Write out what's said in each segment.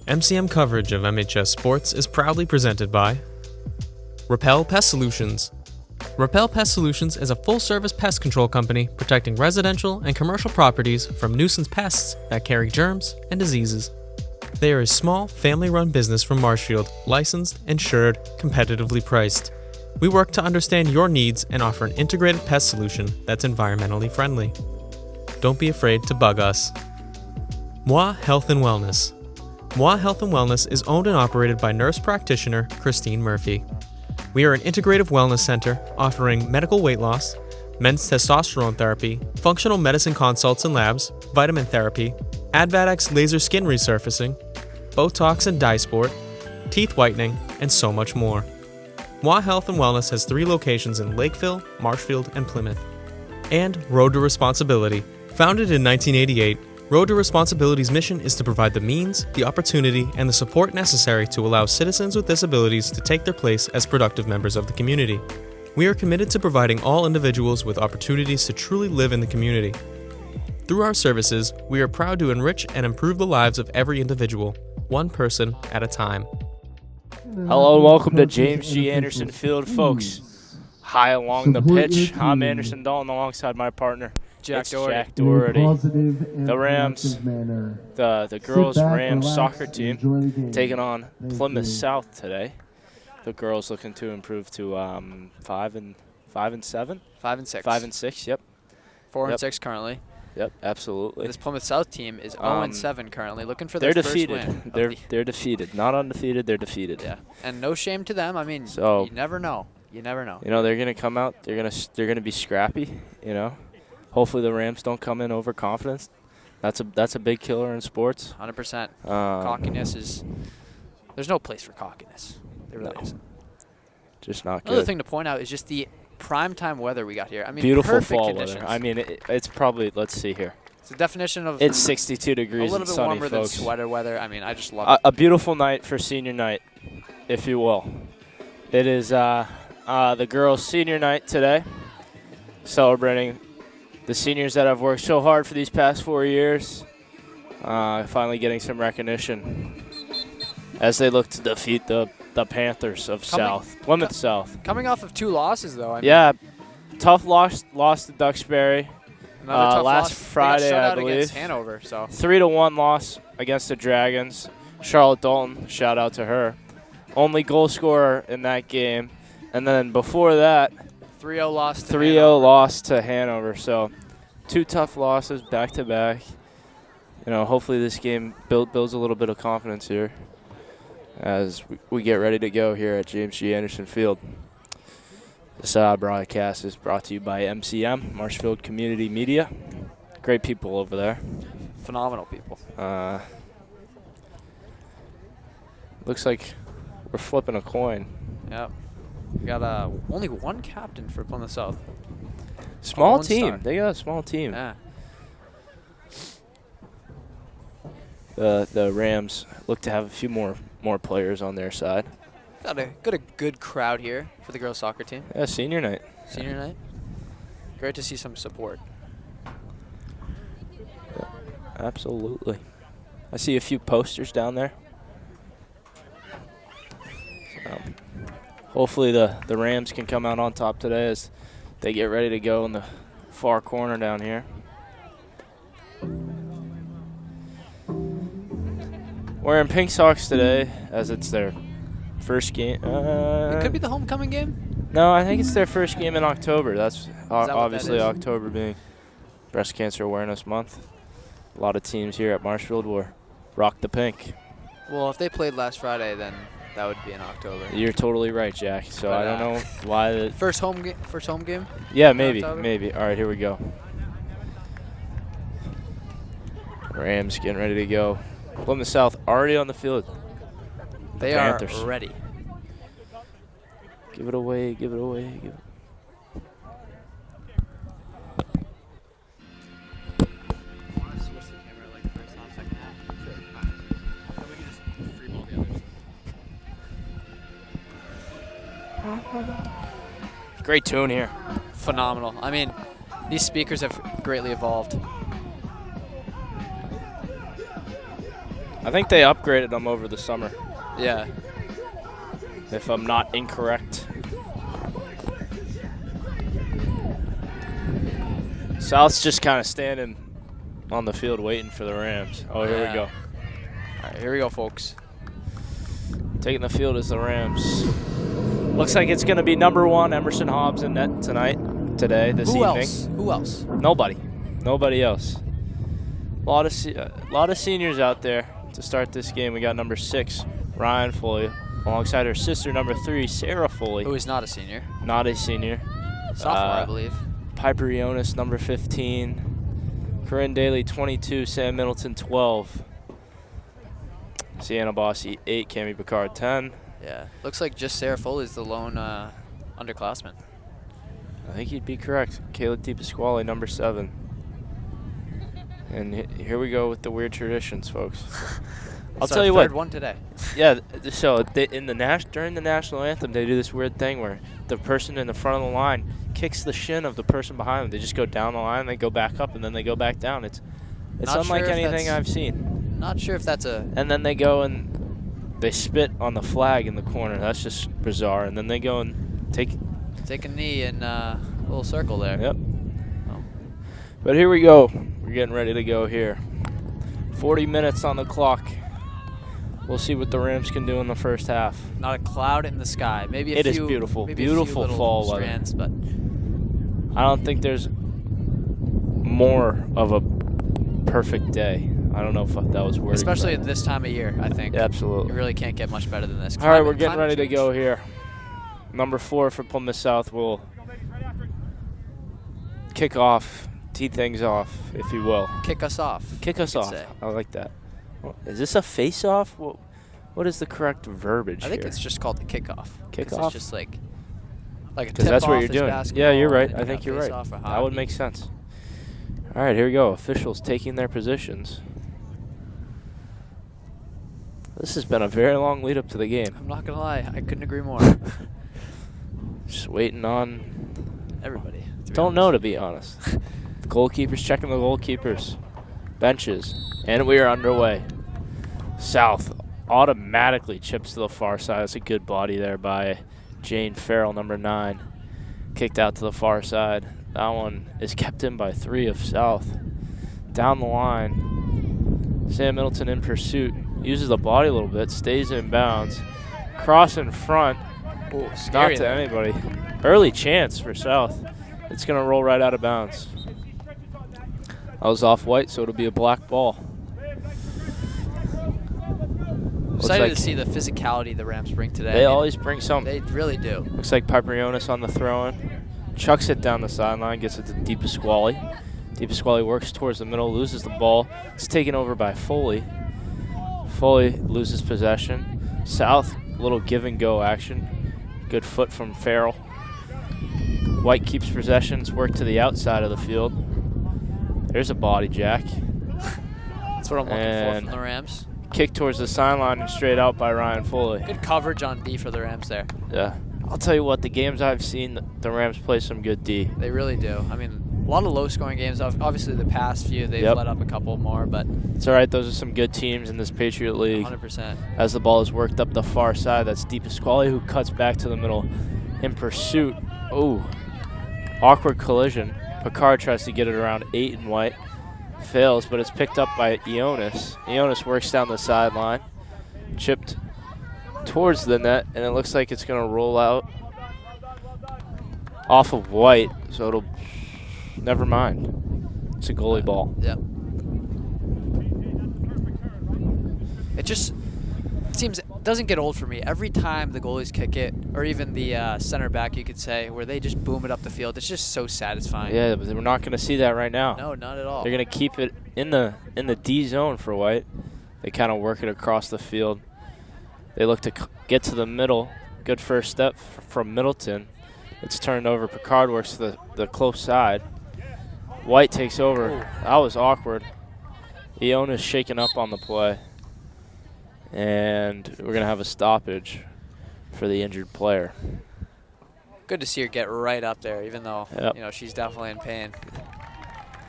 MCM coverage of MHS Sports is proudly presented by Repel Pest Solutions. Repel Pest Solutions is a full-service pest control company protecting residential and commercial properties from nuisance pests that carry germs and diseases. They are a small, family-run business from Marshfield, licensed, insured, competitively priced. We work to understand your needs and offer an integrated pest solution that's environmentally friendly. Don't be afraid to bug us. Moi Health and Wellness. Moi Health and Wellness is owned and operated by nurse practitioner Christine Murphy. We are an integrative wellness center offering medical weight loss, men's testosterone therapy, functional medicine consults and labs, vitamin therapy, Advadex laser skin resurfacing, Botox and dye sport, teeth whitening, and so much more. Moi Health and Wellness has 3 locations in Lakeville, Marshfield, and Plymouth. And Road to Responsibility. Founded in 1988, Road to Responsibility's mission is to provide the means, the opportunity, and the support necessary to allow citizens with disabilities to take their place as productive members of the community. We are committed to providing all individuals with opportunities to truly live in the community. Through our services, we are proud to enrich and improve the lives of every individual, one person at a time. Hello and welcome to James G. Anderson Field, folks. High along the pitch, I'm Anderson Dalton alongside my partner, Jack Doherty. The Rams, the girls' Rams soccer team taking on Plymouth South today. The girls looking to improve to 5 and 7, 5 and 6, 5 and 6. Yep. 4 and 6 currently. Yep, absolutely. This Plymouth South team is 0 and 7 currently, looking for their first win. They're defeated, not undefeated. They're defeated. Yeah, and no shame to them. I mean, so, you never know. You never know. You know they're gonna come out. They're gonna be scrappy. You know, hopefully the Rams don't come in overconfident. That's a big killer in sports. 100%. Cockiness is. There's no place for cockiness. There really isn't. Just not good. Another thing to point out is just the primetime weather we got here. I mean, beautiful perfect fall conditions. weather. I mean, it's probably. Let's see here. It's the definition of. It's 62 degrees. A little bit sunny, warmer folks. than sweater weather. I mean, I just love it. A beautiful night for senior night, if you will. It is the girls' senior night today, celebrating the seniors that have worked so hard for these past 4 years, finally getting some recognition as they look to defeat the Panthers of Plymouth South. Coming off of 2 losses, though. I mean, yeah, tough loss to Duxbury tough last loss. Friday, I believe. Against Hanover, so 3-1 loss against the Dragons. Charlotte Dalton, shout out to her, only goal scorer in that game. And then before that, 3-0 loss to 3-0 Hanover. loss to Hanover. So 2 tough losses back to back. You know, hopefully this game builds a little bit of confidence here as we get ready to go here at James G. Anderson Field. This broadcast is brought to you by MCM, Marshfield Community Media. Great people over there. Phenomenal people. Looks like we're flipping a coin. Yep. We got only 1 captain for Plymouth South. Small team. They got a small team. Yeah. The Rams look to have a few more players on their side. Got a good crowd here for the girls' soccer team. Yeah, senior night. Senior night. Great to see some support. Yeah, absolutely. I see a few posters down there. Hopefully the Rams can come out on top today as they get ready to go in the far corner down here. Wearing pink socks today as it's their first game. It could be the homecoming game? No, I think it's their first game in October. That's obviously that is? October being Breast Cancer Awareness Month. A lot of teams here at Marshfield will rock the pink. Well, if they played last Friday, then that would be in October. You're totally right, Jack. So I don't know why. First home game? Yeah, maybe. All right, here we go. Rams getting ready to go. Plymouth South already on the field. They Panthers are ready. Give it away. Great tune here. Phenomenal. I mean, these speakers have greatly evolved. I think they upgraded them over the summer, Yeah. if I'm not incorrect. South's just kind of standing on the field waiting for the Rams. Oh, here we go. All right, here we go, folks. Taking the field is the Rams. Looks like it's going to be number 1, Emerson Hobbs in net this evening. Else? Who else? Nobody else. A lot of seniors out there to start this game. We got number 6, Ryan Foley, alongside her sister, number 3, Sarah Foley. Who is not a senior. Not a senior. Sophomore, I believe. Piper Jonas, number 15. Corinne Daly, 22. Sam Middleton, 12. Sienna Bossy, 8. Cami Picard, 10. Yeah. Looks like just Sarah Foley is the lone underclassman. I think you'd be correct. Kayla DePasquale, number 7. And here we go with the weird traditions, folks. I'll tell you what. Third one today. Yeah, so during the national anthem, they do this weird thing where the person in the front of the line kicks the shin of the person behind them. They just go down the line, they go back up, and then they go back down. It's unlike anything I've seen. Not sure if that's a... And then they go and they spit on the flag in the corner. That's just bizarre. And then they go and take a knee in a little circle there. Yep. Oh. But here we go. We're getting ready to go here. 40 minutes on the clock. We'll see what the Rams can do in the first half. Not a cloud in the sky. Maybe a It few. is beautiful. Maybe Beautiful a few fall little weather. strands, but I don't think there's more of a perfect day. I don't know if that was worded especially correct. at this time of year, I think. Yeah, absolutely. You really can't get much better than this. All right, we're getting ready to go here. Number 4 for Plymouth South will kick off, tee things off, if you will. Kick us off. Kick us off. say. I like that. Is this a face-off? What is the correct verbiage I think here? it's just called the kickoff. Kickoff? It's just like a Because that's what you're doing. Yeah, you're right. I think you're right. That That would make sense. All right, here we go. Officials taking their positions. This has been a very long lead up to the game. I'm not gonna lie, I couldn't agree more. Just waiting on Everybody. Don't know, to be honest. The goalkeepers checking the goalkeepers. Benches. And we are underway. South automatically chips to the far side. That's a good body there by Jane Farrell, number 9. Kicked out to the far side. That one is kept in by 3 of South. Down the line. Sam Middleton in pursuit. Uses the body a little bit. Stays in bounds. Cross in front. Ooh, Not scary to there. anybody. Early chance for South. It's going to roll right out of bounds. I was off white, so it'll be a black ball. Excited to see the physicality the Rams bring today. They always bring something. They really do. Looks like Piper Jonas on the throw-in. Chucks it down the sideline, gets it to DePasquale. DePasquale works towards the middle, loses the ball. It's taken over by Foley. Foley loses possession. South, a little give-and-go action. Good foot from Farrell. White keeps possession. It's worked to the outside of the field. There's a body, Jack. That's what I'm looking for from the Rams. Kick towards the sideline and straight out by Ryan Foley. Good coverage on D for the Rams there. Yeah. I'll tell you what, the games I've seen, the Rams play some good D. They really do. I mean, a lot of low-scoring games. Obviously, the past few, they've let up a couple more, but It's all right. Those are some good teams in this Patriot League. 100%. As the ball is worked up the far side, that's DePasquale who cuts back to the middle in pursuit. Oh, awkward collision. Picard tries to get it around 8 and white. Fails, but it's picked up by Ionis. Ionis works down the sideline. Chipped towards the net, and it looks like it's going to roll out off of white, so it'll... Never mind. It's a goalie ball. Yep. It just seems doesn't get old for me. Every time the goalies kick it, or even the center back, you could say, where they just boom it up the field, it's just so satisfying. Yeah, but we're not going to see that right now. No, not at all. They're going to keep it in the D zone for White. They kind of work it across the field. They look to get to the middle. Good first step from Middleton. It's turned over. Picard works to the close side. White takes over. Ooh. That was awkward. Iona's shaking up on the play. And we're going to have a stoppage for the injured player. Good to see her get right up there, even though Yep. she's definitely in pain.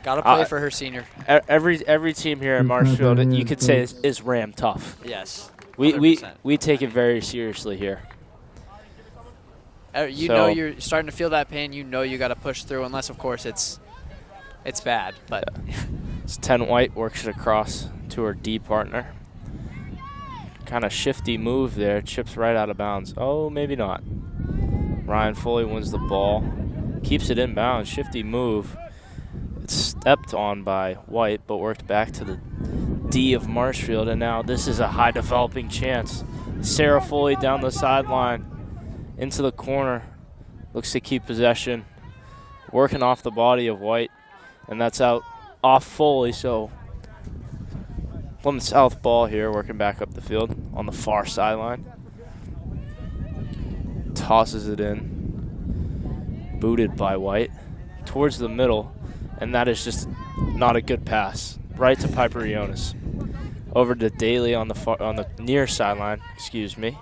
Got to play for her senior. Every team here in Marshfield, you could say, is Ram tough. Yes. We take it very seriously here. You know you're starting to feel that pain. You know you got to push through, unless, of course, it's bad. But It's 10 White, works it across to her D partner. Kind of shifty move there, chips right out of bounds. Oh, maybe not. Ryan Foley wins the ball, keeps it in bounds. Shifty move. It's stepped on by White, but worked back to the D of Marshfield, and now this is a high developing chance. Sarah Foley down the sideline, into the corner, looks to keep possession, working off the body of White, and that's out off Foley, so Plymouth South ball here, working back up the field on the far sideline. Tosses it in, booted by White, towards the middle, and that is just not a good pass. Right to Piper Ionis. Over to Daly on the near sideline, excuse me.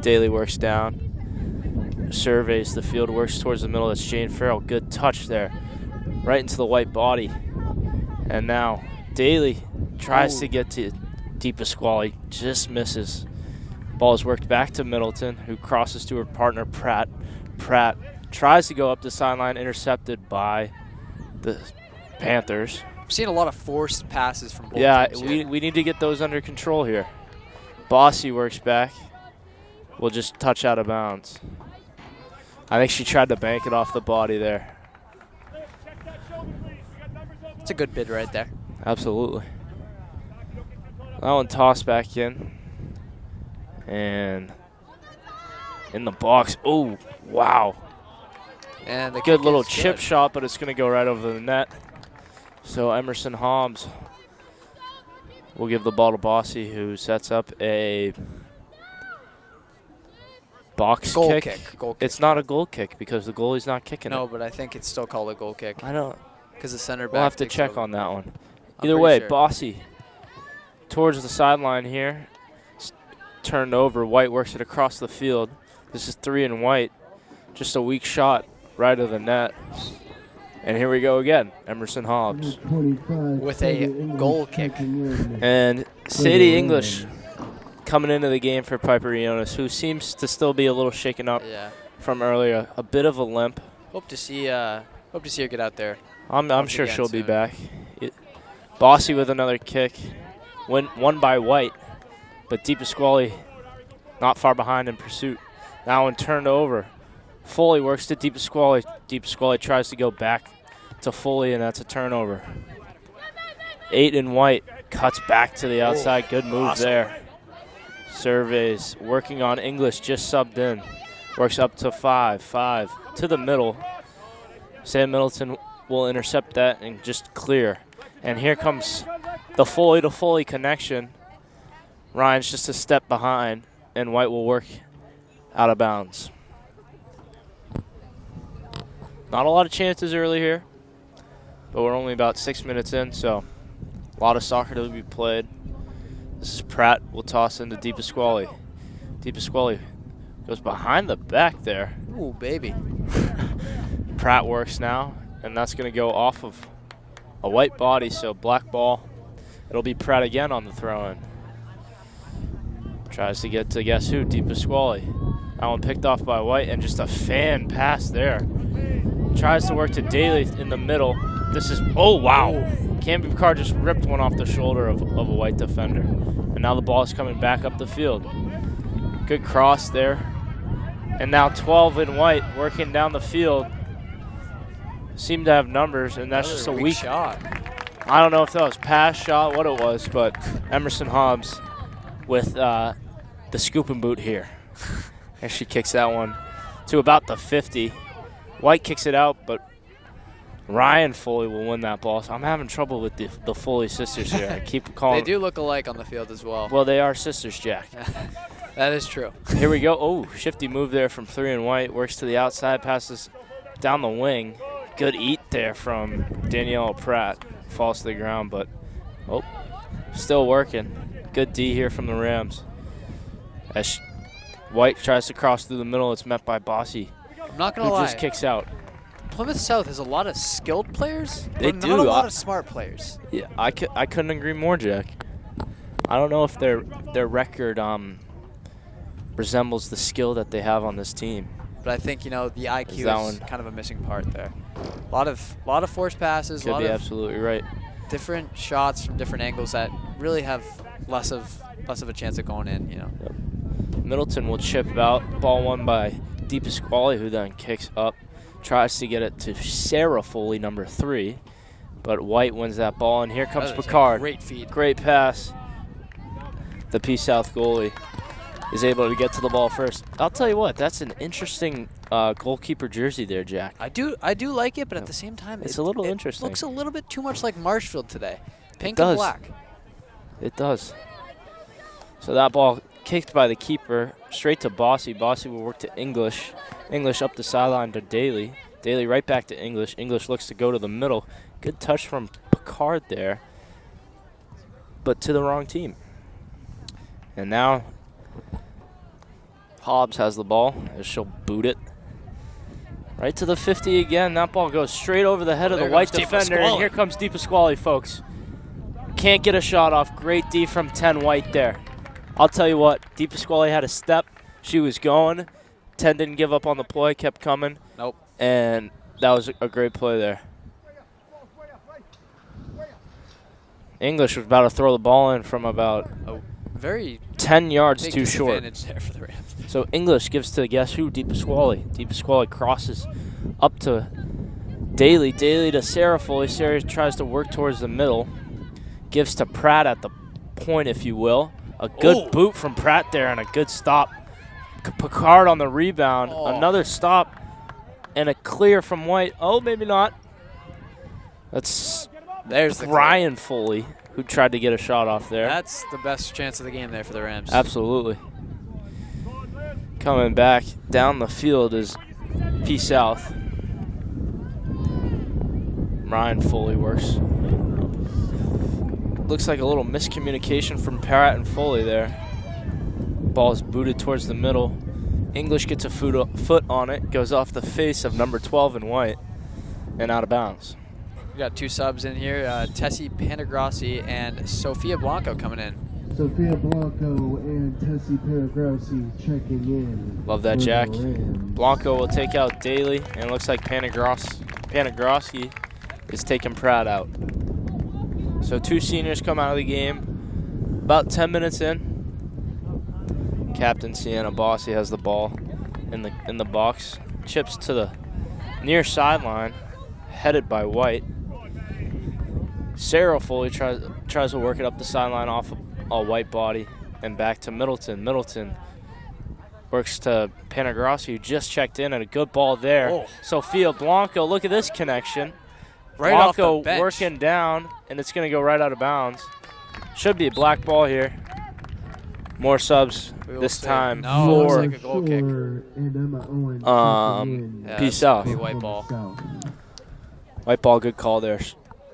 Daly works down, surveys the field, works towards the middle. That's Jane Farrell. Good touch there. Right into the White body. And now Daly tries to get to DePasquale, just misses. Ball is worked back to Middleton, who crosses to her partner, Pratt. Pratt tries to go up the sideline, intercepted by the Panthers. I'm seeing a lot of forced passes from both teams here. we need to get those under control here. Bossy works back. Will just touch out of bounds. I think she tried to bank it off the body there. It's a good bid right there. Absolutely. That one tossed back in. And in the box. Oh, wow. And the Good kick little is chip good. shot, but it's going to go right over the net. So Emerson Hobbs will give the ball to Bossy, who sets up a box Goal kick. kick. Goal kick. It's not a goal kick because the goalie's not kicking No, it. but I think it's still called a goal kick I don't. because the center back. We'll have to takes check over. on that one. I'm Either pretty way, sure. Bossy towards the sideline here. Turned over. White works it across the field. This is 3 and White. Just a weak shot right of the net. And here we go again. Emerson Hobbs. With a goal kick. And Sadie English coming into the game for Piper Ionis, who seems to still be a little shaken up Yeah. from earlier. A bit of a limp. Hope to see her get out there. I'm Once sure again she'll be soon. back. Bossy with another kick. Won by White. But DePasquale not far behind in pursuit. Now one turned over. Foley works to DePasquale. DePasquale tries to go back to Foley, and that's a turnover. 8 and White cuts back to the outside. Good move awesome. there. Surveys, working on English, just subbed in. Works up to 5 to the middle. Sam Middleton will intercept that and just clear. And here comes the Foley to Foley connection. Ryan's just a step behind, and White will work out of bounds. Not a lot of chances early here, but we're only about 6 minutes in, so a lot of soccer to be played. This is Pratt. Will toss into DePasquale. DePasquale goes behind the back there. Ooh, baby. Pratt works now, and that's going to go off of a White body, so black ball. It'll be Pratt again on the throw-in. Tries to get to guess who? DePasquale. That one picked off by White, and just a fan pass there. Tries to work to Daly in the middle. This is, oh wow. Camby Picard just ripped one off the shoulder of a White defender. And now the ball is coming back up the field. Good cross there. And now 12 in White working down the field. Seem to have numbers, and that's just a weak shot. I don't know if that was pass shot, what it was, but Emerson Hobbs with the scoop and boot here. And she kicks that one to about the 50. White kicks it out, but Ryan Foley will win that ball. So I'm having trouble with the Foley sisters here. I keep calling. They do look alike on the field as well. Well, they are sisters, Jack. That is true. Here we go. Oh, shifty move there from 3 and White. Works to the outside, passes down the wing. Good eat there from Danielle Pratt. Falls to the ground, but still working. Good D here from the Rams. As White tries to cross through the middle, it's met by Bossy, I'm not who going to lie. just kicks out. Plymouth South has a lot of skilled players, They but do. not a lot of smart players. Yeah, I couldn't agree more, Jack. I don't know if their record resembles the skill that they have on this team. But I think, the IQ that is one- kind of a missing part there. A lot of forced passes, a Could lot be of absolutely right. different shots from different angles that really have less of a chance of going in. Middleton will chip out. Ball won by DePasquale, who then kicks up. Tries to get it to Sarah Foley, number 3. But White wins that ball, and here comes That is a Picard. great feed. Great pass. The P South goalie is able to get to the ball first. I'll tell you what, that's an interesting goalkeeper jersey there, Jack. I do like it, but at the same time, It's a little interesting. It looks a little bit too much like Marshfield today. Pink does. and black. It does. So that ball kicked by the keeper straight to Bossy. Bossy will work to English. English up the sideline to Daly. Daly right back to English. English looks to go to the middle. Good touch from Picard there, but to the wrong team. And now Hobbs has the ball as she'll boot it. Right to the 50 again. That ball goes straight over the head of the White defender. And here comes DePasquale, folks. Can't get a shot off. Great D from 10 White there. I'll tell you what, DePasquale had a step. She was going. 10 didn't give up on the play, kept coming. Nope. And that was a great play there. English was about to throw the ball in from about Very 10 yards big too short. disadvantage there for the Rams. So English gives to guess who? DePasquale. DePasquale crosses up to Daly. Daly to Sarah Foley. Sarah tries to work towards the middle. Gives to Pratt at the point, if you will. A good boot from Pratt there and a good stop. Picard on the rebound. Another stop and a clear from White. Oh, maybe not. There's Ryan Foley, who tried to get a shot off there. That's the best chance of the game there for the Rams. Absolutely. Coming back down the field is P South. Ryan Foley works. Looks like a little miscommunication from Pratt and Foley there. Ball is booted towards the middle. English gets a foot on it, goes off the face of number 12 in White, and out of bounds. We got 2 subs in here, Tessie Panagrossi and Sofia Blanco coming in. Sofia Blanco and Tessie Panagrossi checking in. Love that, Jack. Blanco will take out Daly, and it looks like Panagrossi is taking Pratt out. So 2 seniors come out of the game. About 10 minutes in. Captain Sienna Bossy has the ball in the box. Chips to the near sideline, headed by White. Sarah Foley tries to work it up the sideline off a White body and back to Middleton. Middleton works to Panagrossi, who just checked in, and a good ball there. Sofia Blanco, look at this connection. Right Blanco off the bench. working down, and it's going to go right out of bounds. Should be a black ball here. More subs this time No, for looks like a goal kick. Yeah, P that's South. gonna be white ball. White ball, good call there.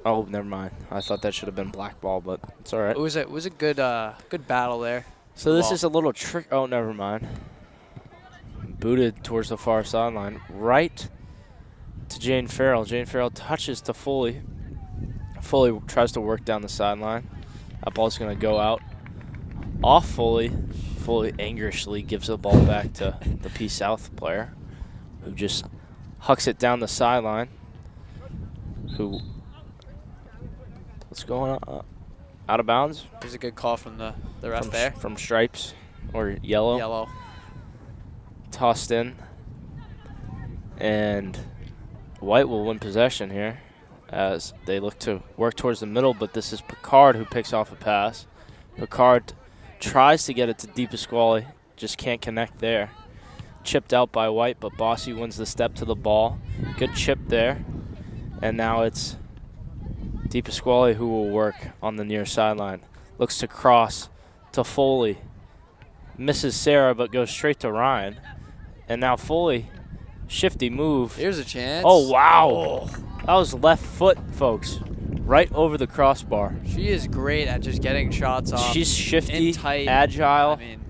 Oh, never mind. I thought that should have been black ball, but it's all right. It was a good battle there. So this is a little trick. Oh, never mind. Booted towards the far sideline, right to Jane Farrell. Jane Farrell touches to Foley. Foley tries to work down the sideline. That ball's going to go out off Foley. Foley angriously gives the ball back to the P South player, who just hucks it down the sideline. What's going on? Out of bounds? There's a good call from the ref there. From stripes or yellow. Yellow. Tossed in. And White will win possession here as they look to work towards the middle, but this is Picard who picks off a pass. Picard tries to get it to DePasquale, just can't connect there. Chipped out by White, but Bossy wins the step to the ball. Good chip there. And now it's DePasquale who will work on the near sideline. Looks to cross to Foley. Misses Sarah, but goes straight to Ryan. And now Foley, shifty move. Here's a chance. Oh, wow. That was left foot, folks. Right over the crossbar. She is great at just getting shots off. She's shifty, tight. agile, I mean,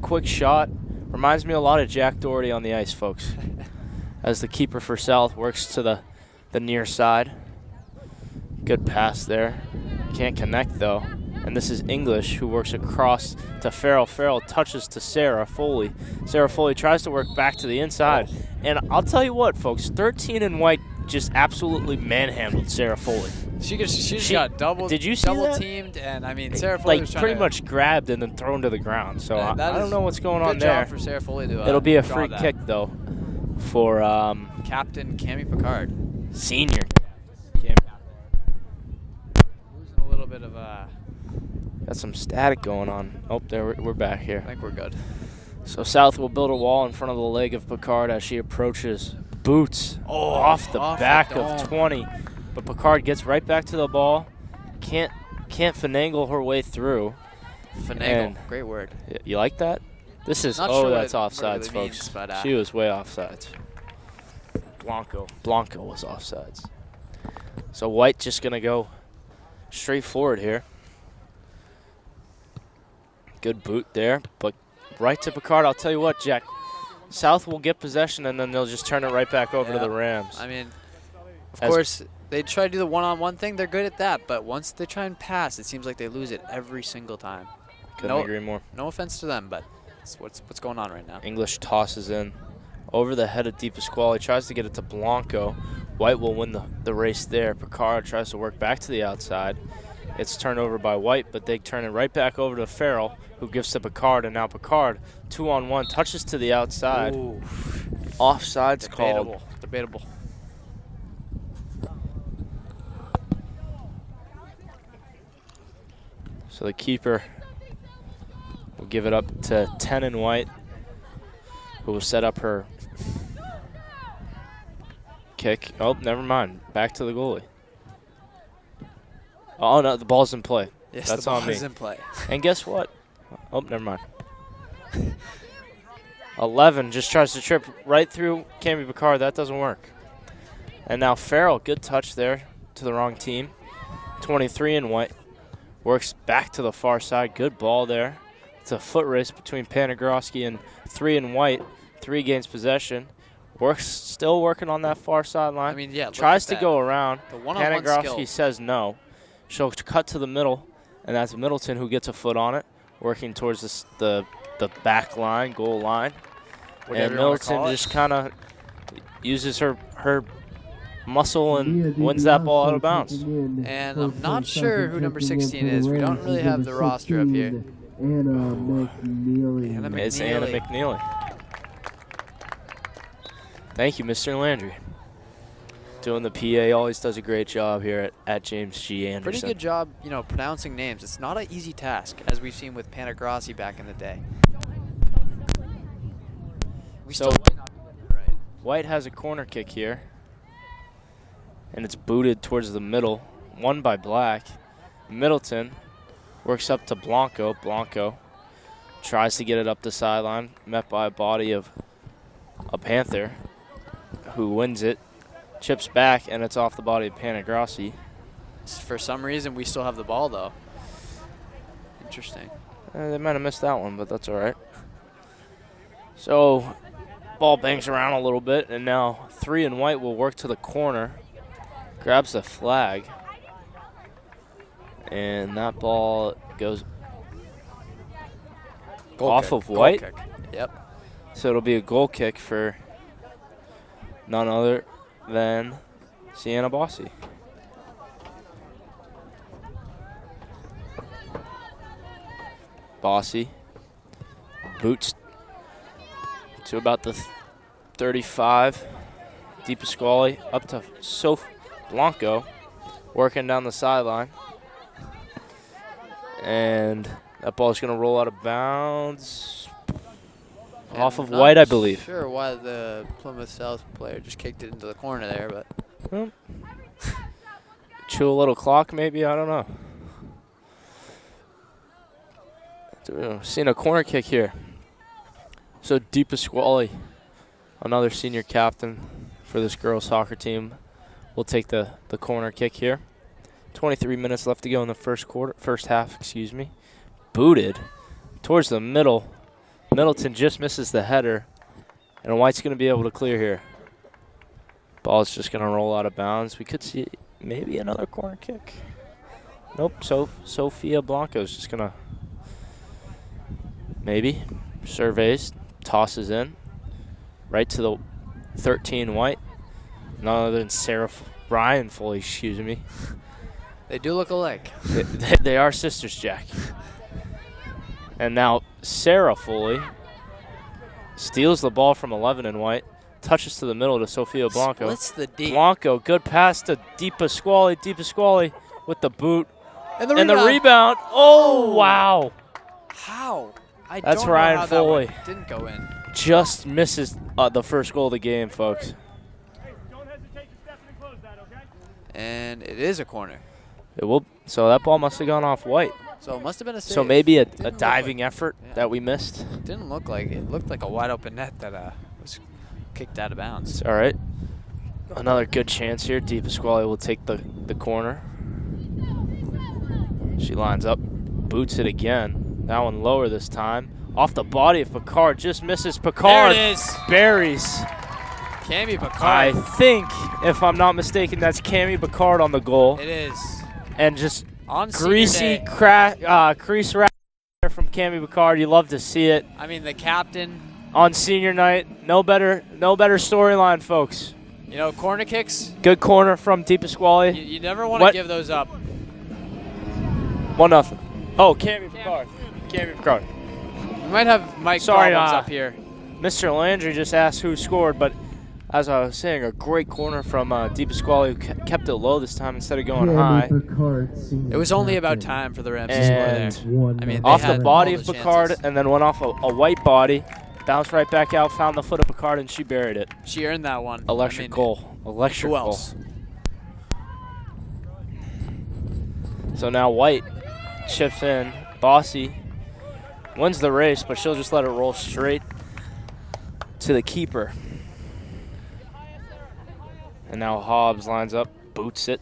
quick shot. Reminds me a lot of Jack Doherty on the ice, folks. as the keeper for South works to the near side. Good pass there. Can't connect, though. And this is English, who works across to Farrell. Farrell touches to Sarah Foley. Sarah Foley tries to work back to the inside. And I'll tell you what, folks, 13 in white just absolutely manhandled Sarah Foley. She got double teamed, and I mean, Sarah Foley was pretty much grabbed and then thrown to the ground. So I don't know what's going on there. Good job for Sarah Foley to It'll be a free kick, though, for Captain Cammie Picard. Senior. Losing a little bit of Got some static going on. Oh, there we're back here. I think we're good. So South will build a wall in front of the leg of Picard as she approaches. Boots off the back of 20. But Picard gets right back to the ball. Can't finagle her way through. Finagle, great word. You like that? This is that's offsides, really folks. Means, but, she was way offsides. Blanco was offsides. So White just gonna go straight forward here. Good boot there, but right to Picard. I'll tell you what, Jack. South will get possession, and then they'll just turn it right back over to the Rams. I mean, of course, they try to do the one-on-one thing. They're good at that, but once they try and pass, it seems like they lose it every single time. Couldn't agree more. No offense to them, but it's what's going on right now. English tosses in over the head of Di Pasquale. Tries to get it to Blanco. White will win the race there. Picard tries to work back to the outside. It's turned over by White, but they turn it right back over to Farrell, who gives to Picard, and now Picard, 2-on-1, touches to the outside. Ooh. Offside's called. Debatable. So the keeper will give it up to 10 in White, who will set up her kick. Oh, never mind. Back to the goalie. Oh, no, the ball's in play. Yes, that's the ball on me. is in play. And guess what? Oh, never mind. 11 just tries to trip right through Cammie Picard. That doesn't work. And now Farrell, good touch there to the wrong team. 23 in White. Works back to the far side. Good ball there. It's a foot race between Panagroski and 3 in White. 3 gains possession. Still working on that far sideline. I mean, yeah. Tries to go around. The one-on-one Panagroski says no. She'll cut to the middle, and that's Middleton who gets a foot on it, working towards the back line, goal line. And Middleton just kind of uses her muscle and wins that ball out of bounds. And I'm not sure who number 16 is. We don't really have the roster up here. Anna McNeely. It's Anna McNeely. Thank you, Mr. Landry. Doing the PA, always does a great job here at James G. Anderson. Pretty good job, pronouncing names. It's not an easy task, as we've seen with Panagrossi back in the day. White has a corner kick here, and it's booted towards the middle, won by Black. Middleton works up to Blanco. Blanco tries to get it up the sideline, met by a body of a Panther, who wins it. Chips back, and it's off the body of Panagrossi. For some reason, we still have the ball, though. Interesting. They might have missed that one, but that's all right. So, ball bangs around a little bit, and now 3 in White will work to the corner. Grabs the flag. And that ball goes off of White. Goal kick. Yep. So it'll be a goal kick for none other than Sienna Bossi. Bossi boots to about the 35. Di Pasquale up to Blanco, working down the sideline. And that ball's going to roll out of bounds. And off of White, I believe. Sure why the Plymouth South player just kicked it into the corner there, but well, chew a little clock, maybe. I don't know. Seeing a corner kick here. So Di Pasquale, another senior captain for this girls soccer team, will take the corner kick here. 23 minutes left to go in the first half. Booted towards the middle. Middleton just misses the header, and White's going to be able to clear here. Ball's just going to roll out of bounds. We could see maybe another corner kick. Nope, Sofia Blanco's just going to maybe surveys, tosses in, right to the 13 White. None other than Brian Foley, excuse me. They do look alike. They are sisters, Jack. And now Sarah Foley steals the ball from 11 in White, touches to the middle to Sofia Blanco. Splits the deep. Blanco, good pass to Di Pasquale with the boot. And the rebound. Oh, wow. How? That's don't Ryan know how Foley. That one didn't go in. Just misses the first goal of the game, folks. And it is a corner. It will. So that ball must have gone off White. So it must have been a save. So maybe a diving effort that we missed. Didn't look like it. It looked like a wide open net that was kicked out of bounds. All right. Another good chance here. Di Pasquale will take the corner. She lines up, boots it again. That one lower this time. Off the body of Picard. Just misses Picard. There it is. Buries. Cami Picard. I think, if I'm not mistaken, that's Cami Picard on the goal. It is. And just on greasy crease wrap from Cami Picard. You love to see it. I mean, the captain. On senior night, no better storyline, folks. You know, corner kicks. Good corner from Di Pasquale. You never want to give those up. 1-0. Oh, Cami Picard. Cami Picard. We might have Mike problems up here. Mr. Landry just asked who scored, but as I was saying, a great corner from Di Pasquale, who kept it low this time instead of going high. It was only about time for the Rams to score there. I mean, off the body of Picard, and then went off a White body, bounced right back out, found the foot of Picard, and she buried it. She earned that one. Electric goal. Electric goal. Who else? So now White chips in. Bossy wins the race, but she'll just let it roll straight to the keeper. And now Hobbs lines up, boots it.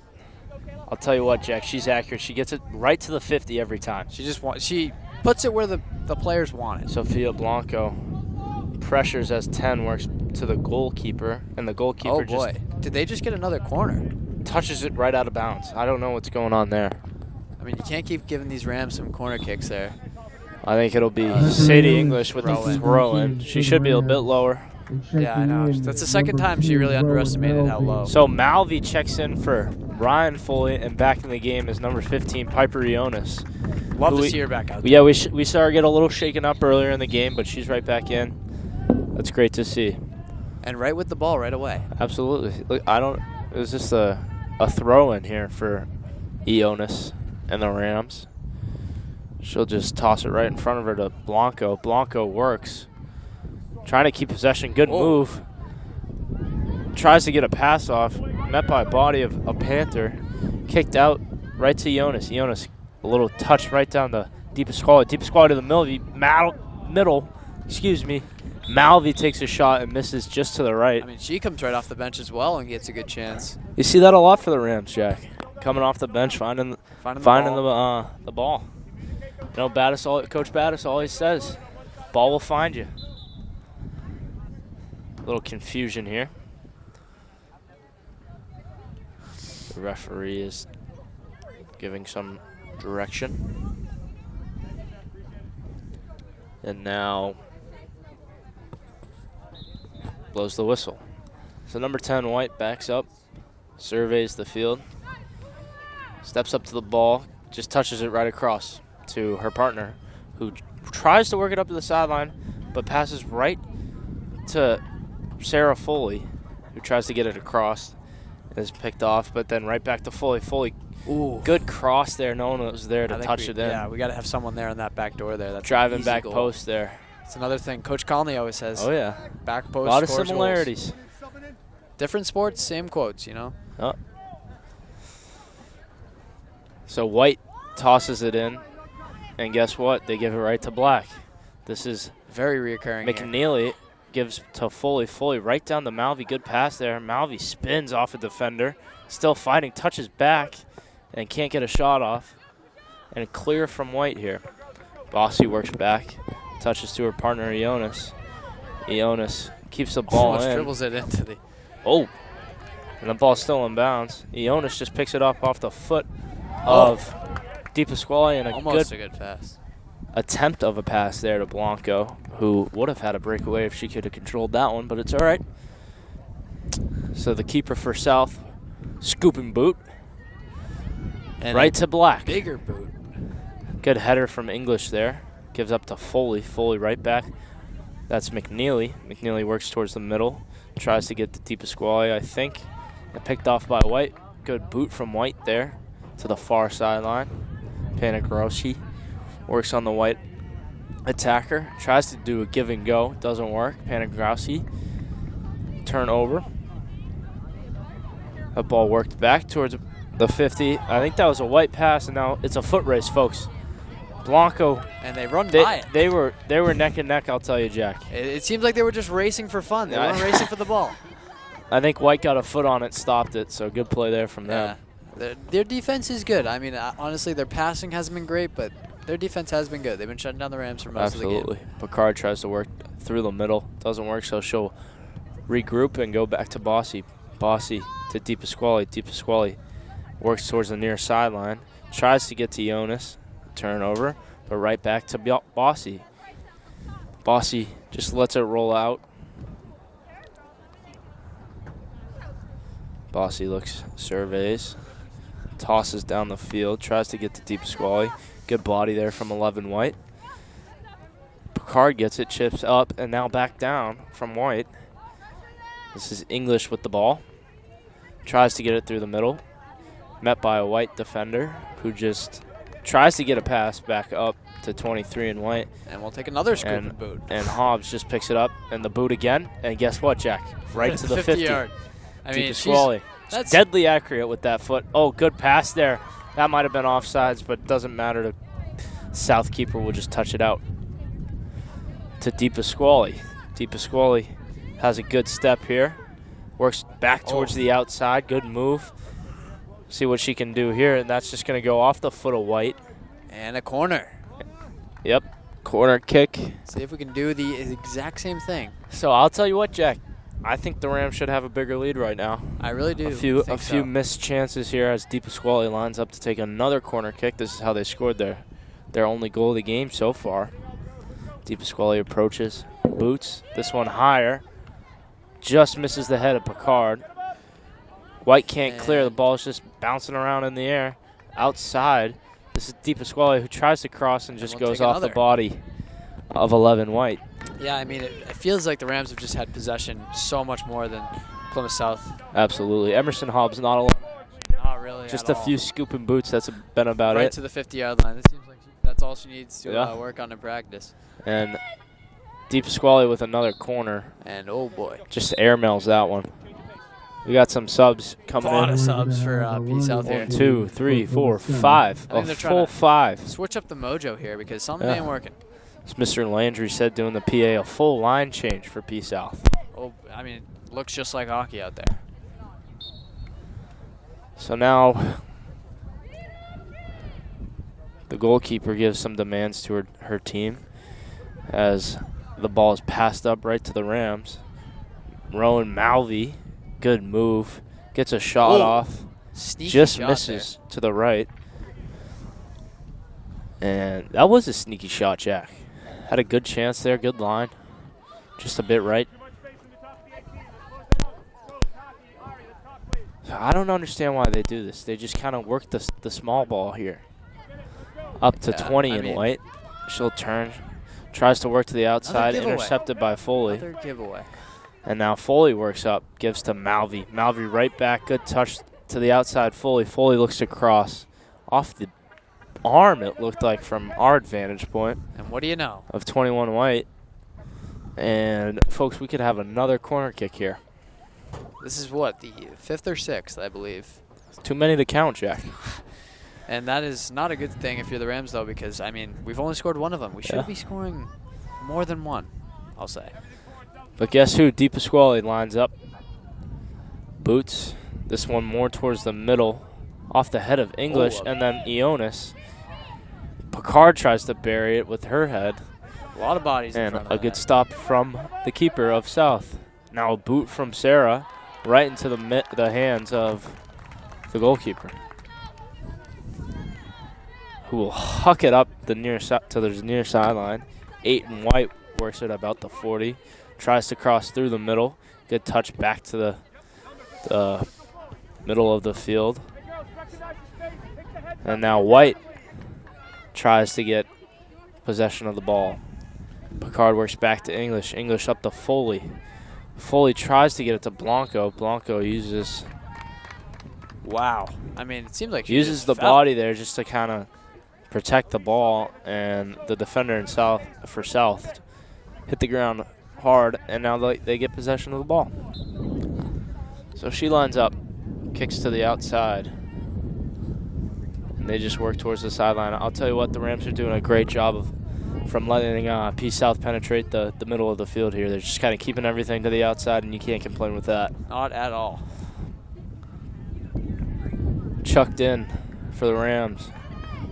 I'll tell you what, Jack, she's accurate. She gets it right to the 50 every time. She puts it where the players want it. Sofia Blanco pressures as 10 works to the goalkeeper, and the goalkeeper did they just get another corner? Touches it right out of bounds. I don't know what's going on there. I mean, you can't keep giving these Rams some corner kicks there. I think it'll be Sadie English with the throw-in. She should be a bit lower. Yeah, I know. That's the second time she really underestimated how low. So Malvi checks in for Ryan Foley, and back in the game is number 15, Piper Ionis. Love to see her back out there. Yeah, we saw her get a little shaken up earlier in the game, but she's right back in. That's great to see. And right with the ball right away. Absolutely. Look, it was just a throw-in here for Ionis and the Rams. She'll just toss it right in front of her to Blanco. Blanco works. Trying to keep possession. Good move. Tries to get a pass off. Met by a body of a Panther. Kicked out right to Ionis. Ionis, a little touch right down to Di Pasquale. Di Pasquale to the middle. Excuse me. Malvi takes a shot and misses just to the right. I mean, she comes right off the bench as well and gets a good chance. You see that a lot for the Rams, Jack. Coming off the bench, finding the ball. You know, Coach Battis always says, ball will find you. A little confusion here. The referee is giving some direction. And now blows the whistle. So number 10, White, backs up, surveys the field, steps up to the ball, just touches it right across to her partner, who tries to work it up to the sideline, but passes right to Sarah Foley, who tries to get it across, is picked off, but then right back to Foley. Foley, good cross there. No one was there to touch it in. Yeah, we got to have someone there on that back door there. That's driving back goal. Post there. It's another thing Coach Conley always says. Oh, yeah. Back post, a lot of similarities. Goals. Different sports, same quotes, you know? Oh. So White tosses it in, and guess what? They give it right to Black. This is very reoccurring. McNeely gives to Foley. Foley right down to Malvi. Good pass there. Malvi spins off a defender. Still fighting. Touches back and can't get a shot off. And clear from White here. Bossy works back. Touches to her partner, Ionis. Ionis keeps the ball in. Dribbles it into the... Oh. And the ball's still in bounds. Ionis just picks it up off the foot of DePasquale, and almost a good pass. Attempt of a pass there to Blanco, who would have had a breakaway if she could have controlled that one, but it's all right. So the keeper for South, scooping boot, And right to Black. Bigger boot. Good header from English there. Gives up to Foley. Foley right back. That's McNeely. McNeely works towards the middle. Tries to get to DePasquale, I think. And picked off by White. Good boot from White there to the far sideline. Panagrosi works on the White attacker. Tries to do a give and go. Doesn't work. Panagrosi. Turnover. That ball worked back towards the 50. I think that was a White pass, and now it's a foot race, folks. Blanco. And they run by it. They were neck and neck, I'll tell you, Jack. It seems like they were just racing for fun. They weren't racing for the ball. I think White got a foot on it, stopped it, so good play there from them. Their defense is good. I mean, honestly, their passing hasn't been great, but their defense has been good. They've been shutting down the Rams for most of the game. Absolutely. Picard tries to work through the middle. Doesn't work, so she'll regroup and go back to Bossy. Bossy to DePasquale. DePasquale works towards the near sideline. Tries to get to Jonas. Turnover, but right back to Bossy. Bossy just lets it roll out. Bossy looks, surveys, tosses down the field, tries to get to DePasquale. Good body there from 11 White. Picard gets it, chips up, and now back down from White. This is English with the ball. Tries to get it through the middle. Met by a White defender who just tries to get a pass back up to 23 in White. And we'll take another scoop and boot. And Hobbs just picks it up, and the boot again. And guess what, Jack? Right to the 50. Yard. I mean, that's deadly accurate with that foot. Oh, good pass there. That might have been offsides, but doesn't matter. The South keeper will just touch it out to DePasquale. DePasquale has a good step here. Works back towards the outside. Good move. See what she can do here, and that's just going to go off the foot of White. And a corner. Yep, corner kick. See if we can do the exact same thing. So I'll tell you what, Jack. I think the Rams should have a bigger lead right now. I really do. A few missed chances here as DePasquale lines up to take another corner kick. This is how they scored their only goal of the game so far. DePasquale approaches, boots. This one higher. Just misses the head of Picard. White can't clear. The ball is just bouncing around in the air. Outside. This is DePasquale who tries to cross and just goes off the body of 11 White. Yeah, I mean, it feels like the Rams have just had possession so much more than Plymouth South. Absolutely. Emerson Hobbs not alone. Not really. Just a few scooping boots. That's been about it. Right to the 50-yard line. It seems like that's all she needs to work on in practice. And DePasquale with another corner. And oh boy, just airmails that one. We got some subs coming in. A lot of subs for P South here. 1, 2, 3, 4, 5. A full 5. Switch up the mojo here because something ain't working. As Mr. Landry said doing the PA, a full line change for P South. Oh, I mean, looks just like hockey out there. So now the goalkeeper gives some demands to her team as the ball is passed up right to the Rams. Rowan Malvey, good move, gets a shot off, just misses to the right. And that was a sneaky shot, Jack. Had a good chance there, good line, just a bit right. I don't understand why they do this. They just kind of work the small ball here. Up to 20 in White. She'll turn, tries to work to the outside, intercepted by Foley. Another giveaway. And now Foley works up, gives to Malvey. Malvey right back, good touch to the outside Foley. Foley looks to cross off the arm, it looked like, from our vantage point. And what do you know? Of 21 White. And, folks, we could have another corner kick here. This is what, the 5th or 6th, I believe. Too many to count, Jack. And that is not a good thing if you're the Rams, though, because, I mean, we've only scored one of them. We should be scoring more than one, I'll say. But guess who? DePasquale lines up. Boots. This one more towards the middle. Off the head of English. And then Ionis. Picard tries to bury it with her head. A lot of bodies in and front of a good stop from the keeper of South. Now a boot from Sarah. right into the hands of the goalkeeper, who will huck it up to the near sideline. 8 and White works it about the 40. Tries to cross through the middle. Good touch back to the middle of the field. And now White tries to get possession of the ball. Picard works back to English. English up to Foley. Foley tries to get it to Blanco. Blanco uses... Wow. I mean, it seems like uses the body there just to kind of protect the ball, and the defender in South hit the ground hard, and now they get possession of the ball. So she lines up, kicks to the outside, and they just work towards the sideline. I'll tell you what, the Rams are doing a great job from letting P South penetrate the middle of the field here. They're just kind of keeping everything to the outside, and you can't complain with that. Not at all. Chucked in for the Rams.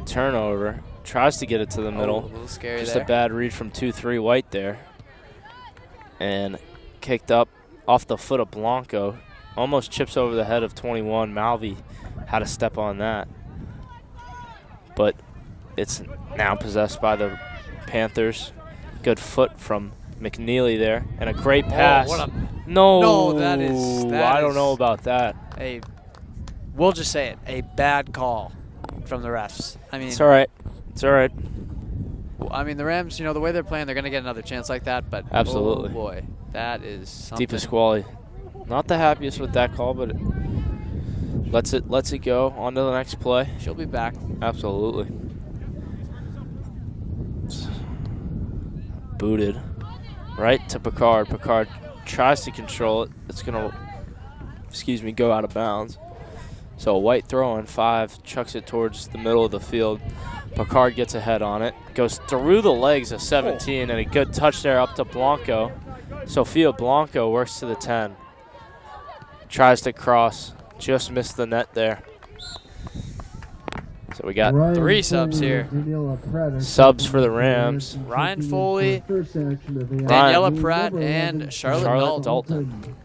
Turnover. Tries to get it to the middle. A little scary just there. a bad read from 2-3 White there. And kicked up off the foot of Blanco. Almost chips over the head of 21. Malvi had a step on that. But it's now possessed by the Panthers. Good foot from McNeely there. And a great pass. No, that I don't know about that. We'll just say it. A bad call from the refs. I mean, it's all right. It's all right. I mean, the Rams, the way they're playing, they're going to get another chance like that. But absolutely, oh boy, that is something. DePasquale, not the happiest with that call, but lets it go on to the next play. She'll be back. Absolutely. Booted right to Picard. Picard tries to control it. It's going to, go out of bounds. So a White throw in 5, chucks it towards the middle of the field. Picard gets ahead on it, goes through the legs of 17, and a good touch there up to Blanco. Sophia Blanco works to the 10. Tries to cross, just missed the net there. So we got 3 subs here. Subs for the Rams. Ryan Foley, Daniela Pratt, and Charlotte Dalton.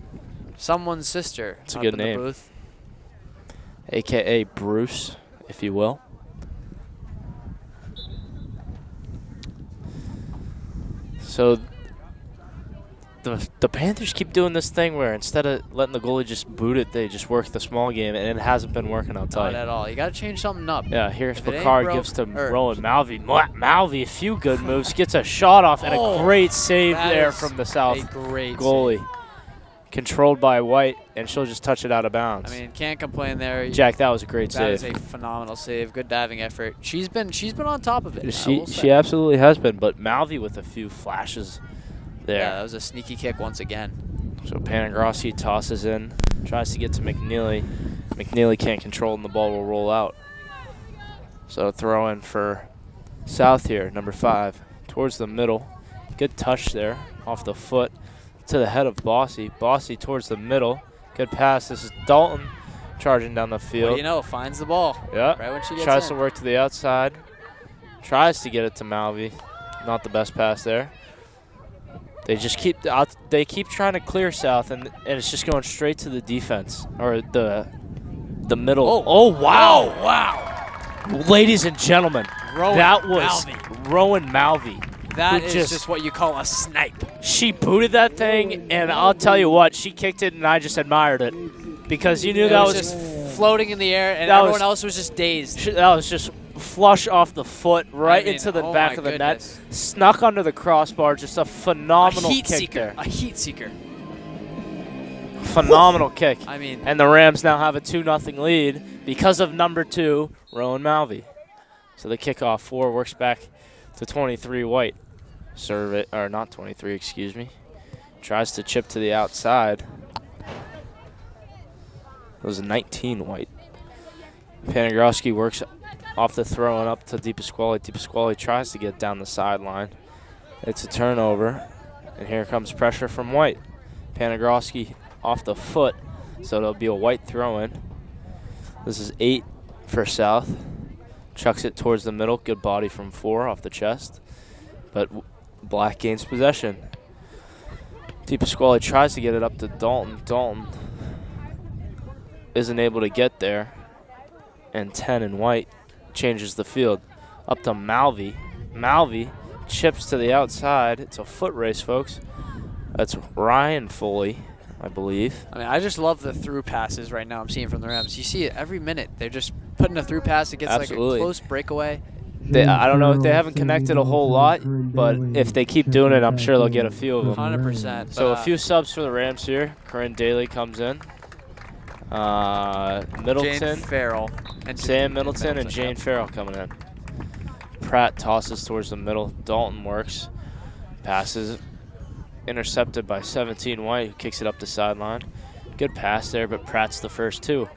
Someone's sister. It's a good name. The booth. A.K.A. Bruce, if you will. So the Panthers keep doing this thing where instead of letting the goalie just boot it, they just work the small game, and it hasn't been working, I'll tell you. Not at all. You got to change something up. Yeah, here's Picard gives to Rowan Malvi. Malvi, a few good moves, gets a shot off, and a great save there from the South goalie. Save. Controlled by White, and she'll just touch it out of bounds. I mean, can't complain there. Jack, that was a great save. That is a phenomenal save. Good diving effort. She's been on top of it. She absolutely has been, but Malvi with a few flashes there. Yeah, that was a sneaky kick once again. So Panagrossi tosses in, tries to get to McNeely. McNeely can't control, and the ball will roll out. So throw in for South here, number 5, towards the middle. Good touch there off the foot to the head of Bossy. Bossy towards the middle. Good pass. This is Dalton charging down the field. What do you know? Finds the ball. Yeah. Right when she gets Tries in. to work to the outside. Tries to get it to Malvi. Not the best pass there. They just keep trying to clear South, and it's just going straight to the defense or the middle. Oh wow! Oh, wow! Ladies and gentlemen, that was Malvi. Rowan Malvi. That is just what you call a snipe. She booted that thing, and I'll tell you what, she kicked it, and I just admired it because you knew that was just floating in the air, and everyone else was just dazed. That was just flush off the foot right into the back of the net, snuck under the crossbar. Just a phenomenal kick there. A heat seeker. Phenomenal kick. I mean, and the Rams now have a 2-0 lead because of number 2, Rowan Malvi. So the kickoff 4 works back to 23 White. Serve it, or not 23, excuse me. Tries to chip to the outside. It was a 19 White. Panagrossi works off the throw and up to DePasquale. DePasquale tries to get down the sideline. It's a turnover, and here comes pressure from White. Panagrossi off the foot, so it'll be a White throw-in. This is 8 for South. Chucks it towards the middle. Good body from 4 off the chest. But Black gains possession. DePasquale tries to get it up to Dalton. Dalton isn't able to get there, and 10 in white changes the field. Up to Malvi. Malvi chips to the outside. It's a foot race, folks. That's Ryan Foley, I believe. I mean, I just love the through passes right now I'm seeing from the Rams. You see it every minute. They're just putting a through pass. It gets Absolutely. like a close breakaway. I don't know if they haven't connected a whole lot, but if they keep doing it, I'm sure they'll get a few of them. 100%. So a few subs for the Rams here. Corinne Daly comes in. Middleton. Jane Farrell. And Sam Middleton and Jane Farrell coming in. Pratt tosses towards the middle. Dalton works. Passes. Intercepted by 17 White, who kicks it up the sideline. Good pass there, but Pratt's the first two.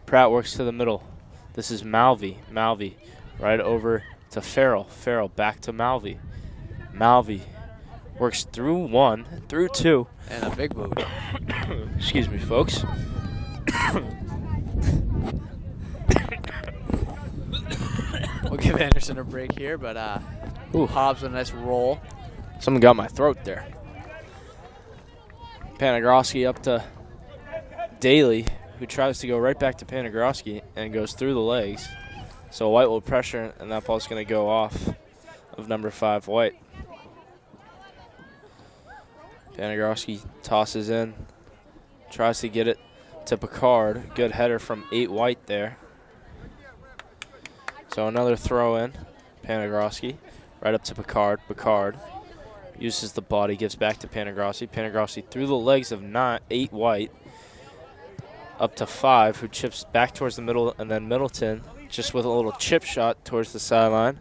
Pratt works to the middle. This is Malvi. Malvi right over to Farrell. Farrell back to Malvi. Malvi works through one, through two. And a big boot. Excuse me, folks. We'll give Anderson a break here, but Hobbs with a nice roll. Someone got my throat there. Panagroski up to Daly, who tries to go right back to Panagroski and goes through the legs. So White will pressure, and that ball's going to go off of number 5, White. Panagroski tosses in, tries to get it to Picard. Good header from 8 White there. So another throw in. Panagroski right up to Picard. Picard uses the body, gives back to Panagroski. Panagroski through the legs of 8 White up to 5, who chips back towards the middle, and then Middleton just with a little chip shot towards the sideline.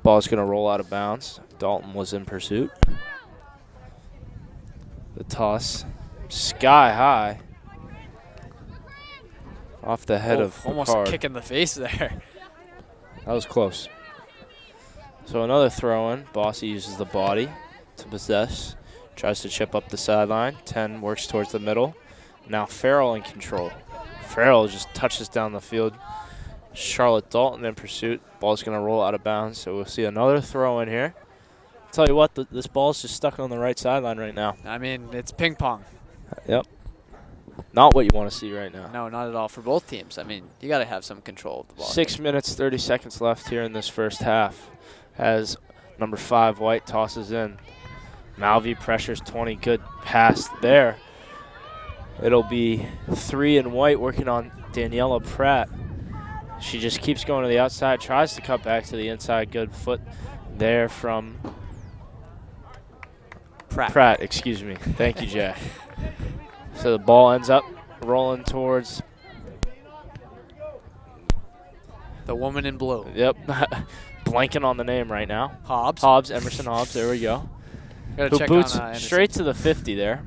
Ball's going to roll out of bounds. Dalton was in pursuit. The toss sky high off the head of almost Picard. a kick in the face there. That was close. So another throw in. Bossy uses the body to possess. Tries to chip up the sideline. 10 works towards the middle. Now Farrell in control. Farrell just touches down the field. Charlotte Dalton in pursuit. Ball's going to roll out of bounds, so we'll see another throw in here. Tell you what, this ball's just stuck on the right sideline right now. I mean, it's ping pong. Yep. Not what you want to see right now. No, not at all for both teams. I mean, you got to have some control of the ball. 6 minutes, 30 seconds left here in this first half as number 5, White, tosses in. Malvi pressures 20. Good pass there. It'll be 3 in White working on Daniela Pratt. She just keeps going to the outside, tries to cut back to the inside. Good foot there from Pratt, excuse me. Thank you, Jack. So the ball ends up rolling towards the woman in blue. Yep. Blanking on the name right now. Hobbs, Emerson Hobbs, there we go. Gotta Who boots straight to the 50 there.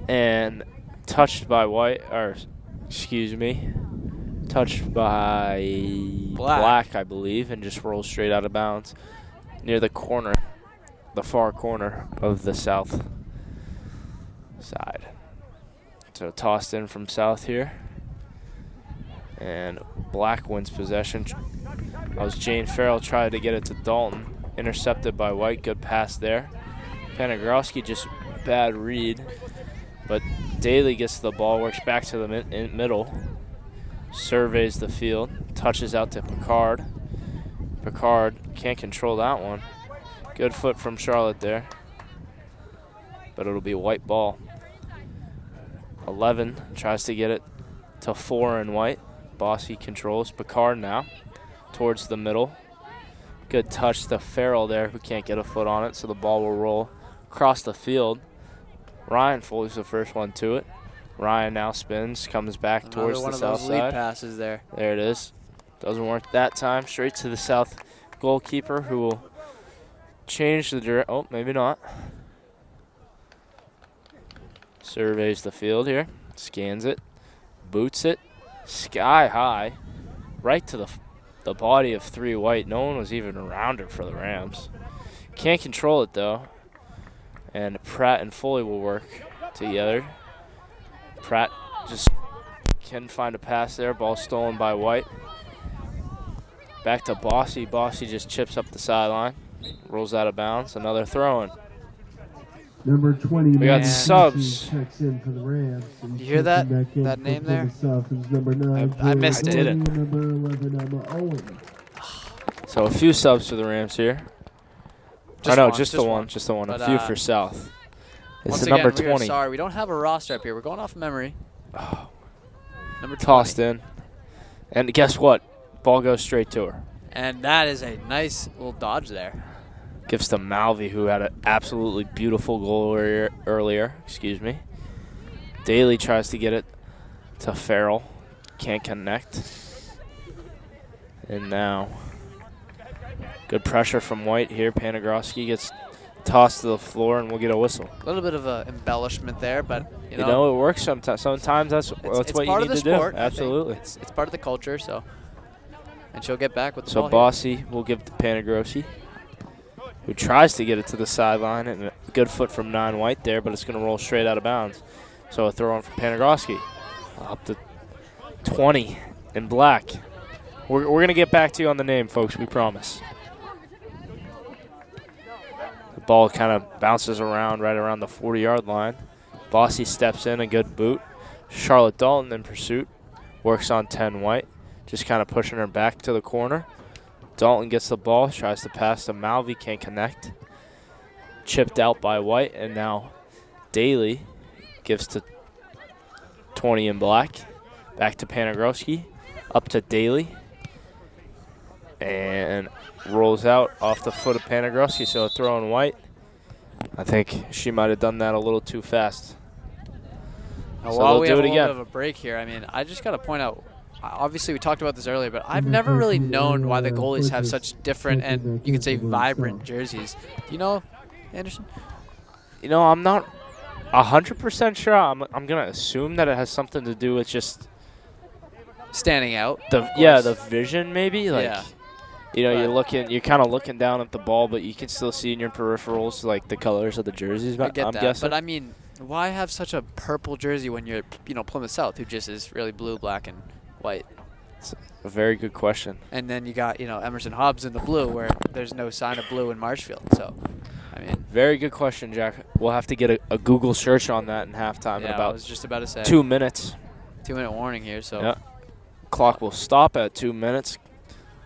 And touched by White, or excuse me, touched by Black, I believe, and just rolls straight out of bounds near the corner, the far corner of the south side. So tossed in from south here. And Black wins possession. That was Jane Farrell tried to get it to Dalton. Intercepted by White. Good pass there. Panagroski just bad read. But Daly gets the ball, works back to the middle. Surveys the field. Touches out to Picard. Picard can't control that one. Good foot from Charlotte there. But it'll be a White ball. 11 tries to get it to 4 in White. Bossy controls. Picard now towards the middle. Good touch to Farrell there, who can't get a foot on it, so the ball will roll across the field. Ryan Foley's the first one to it. Ryan now spins, comes back towards the south side. Lead passes there. There it is. Doesn't work that time. Straight to the south goalkeeper, who will change the direction. Oh, maybe not. Surveys the field here. Scans it. Boots it. Sky high. Right to the body of 3 White. No one was even around her for the Rams. Can't control it, though. And Pratt and Foley will work together. Pratt just can find a pass there. Ball stolen by White. Back to Bossy. Bossy just chips up the sideline. Rolls out of bounds. Another throw-in. Number 20. We got Man. subs. Checks in for the Rams. And You hear that? checking back in That for name there? Plymouth South is number 9. I missed it. Number 11, Emma Owen. So a few subs for the Rams here. Just no, one, just the one. Just the one. But, a few for South. It's Once the again, number we are 20. sorry, we don't have a roster up here. We're going off memory. Number 20. Tossed in. And guess what? Ball goes straight to her. And that is a nice little dodge there. Gives to Malvey, who had an absolutely beautiful goal earlier. Excuse me. Daly tries to get it to Farrell. Can't connect. And now, good pressure from White here. Panagroski gets tossed to the floor, and we'll get a whistle. A little bit of an embellishment there, but you You know know, it works sometimes. Sometimes that's it's what you part need of the to sport. do. I think. Absolutely. It's part of the culture, so. And she'll get back with the So ball. Bossy will give to Panagrosi, who tries to get it to the sideline, and a good foot from 9 White there, but it's going to roll straight out of bounds. So a throw in from Panagroski. Up to 20 in black. We're going to get back to you on the name, folks, we promise. The ball kind of bounces around right around the 40-yard line. Bossy steps in, a good boot. Charlotte Dalton in pursuit. Works on 10 White. Just kind of pushing her back to the corner. Dalton gets the ball, tries to pass to Malvey, can't connect. Chipped out by White, and now Daly gives to 20 in black. Back to Panagroski, up to Daly. And rolls out off the foot of Panagroski, so a throw in White. I think she might have done that a little too fast. Now, So while they'll we do have it a little again. bit of a break here, I mean, I just got to point out, obviously we talked about this earlier, but I've never really known why the goalies have such different and you could say vibrant jerseys. Do you know, Anderson? You know, I'm not 100% sure. I'm going to assume that it has something to do with just Standing out. the vision maybe. Like, Yeah. you know, But- you're kind of looking down at the ball, but you can still see in your peripherals like the colors of the jerseys. I get I'm that, guessing. but I mean, why have such a purple jersey when you're, Plymouth South, who just is really blue, black, and white? It's a very good question. And then you got, Emerson Hobbs in the blue, where there's no sign of blue in Marshfield. So, I mean, Very good question, Jack. We'll have to get a Google search on that in halftime in yeah, I about was just about to say 2 minutes. 2-minute warning here. So, Yeah. Clock will stop at 2 minutes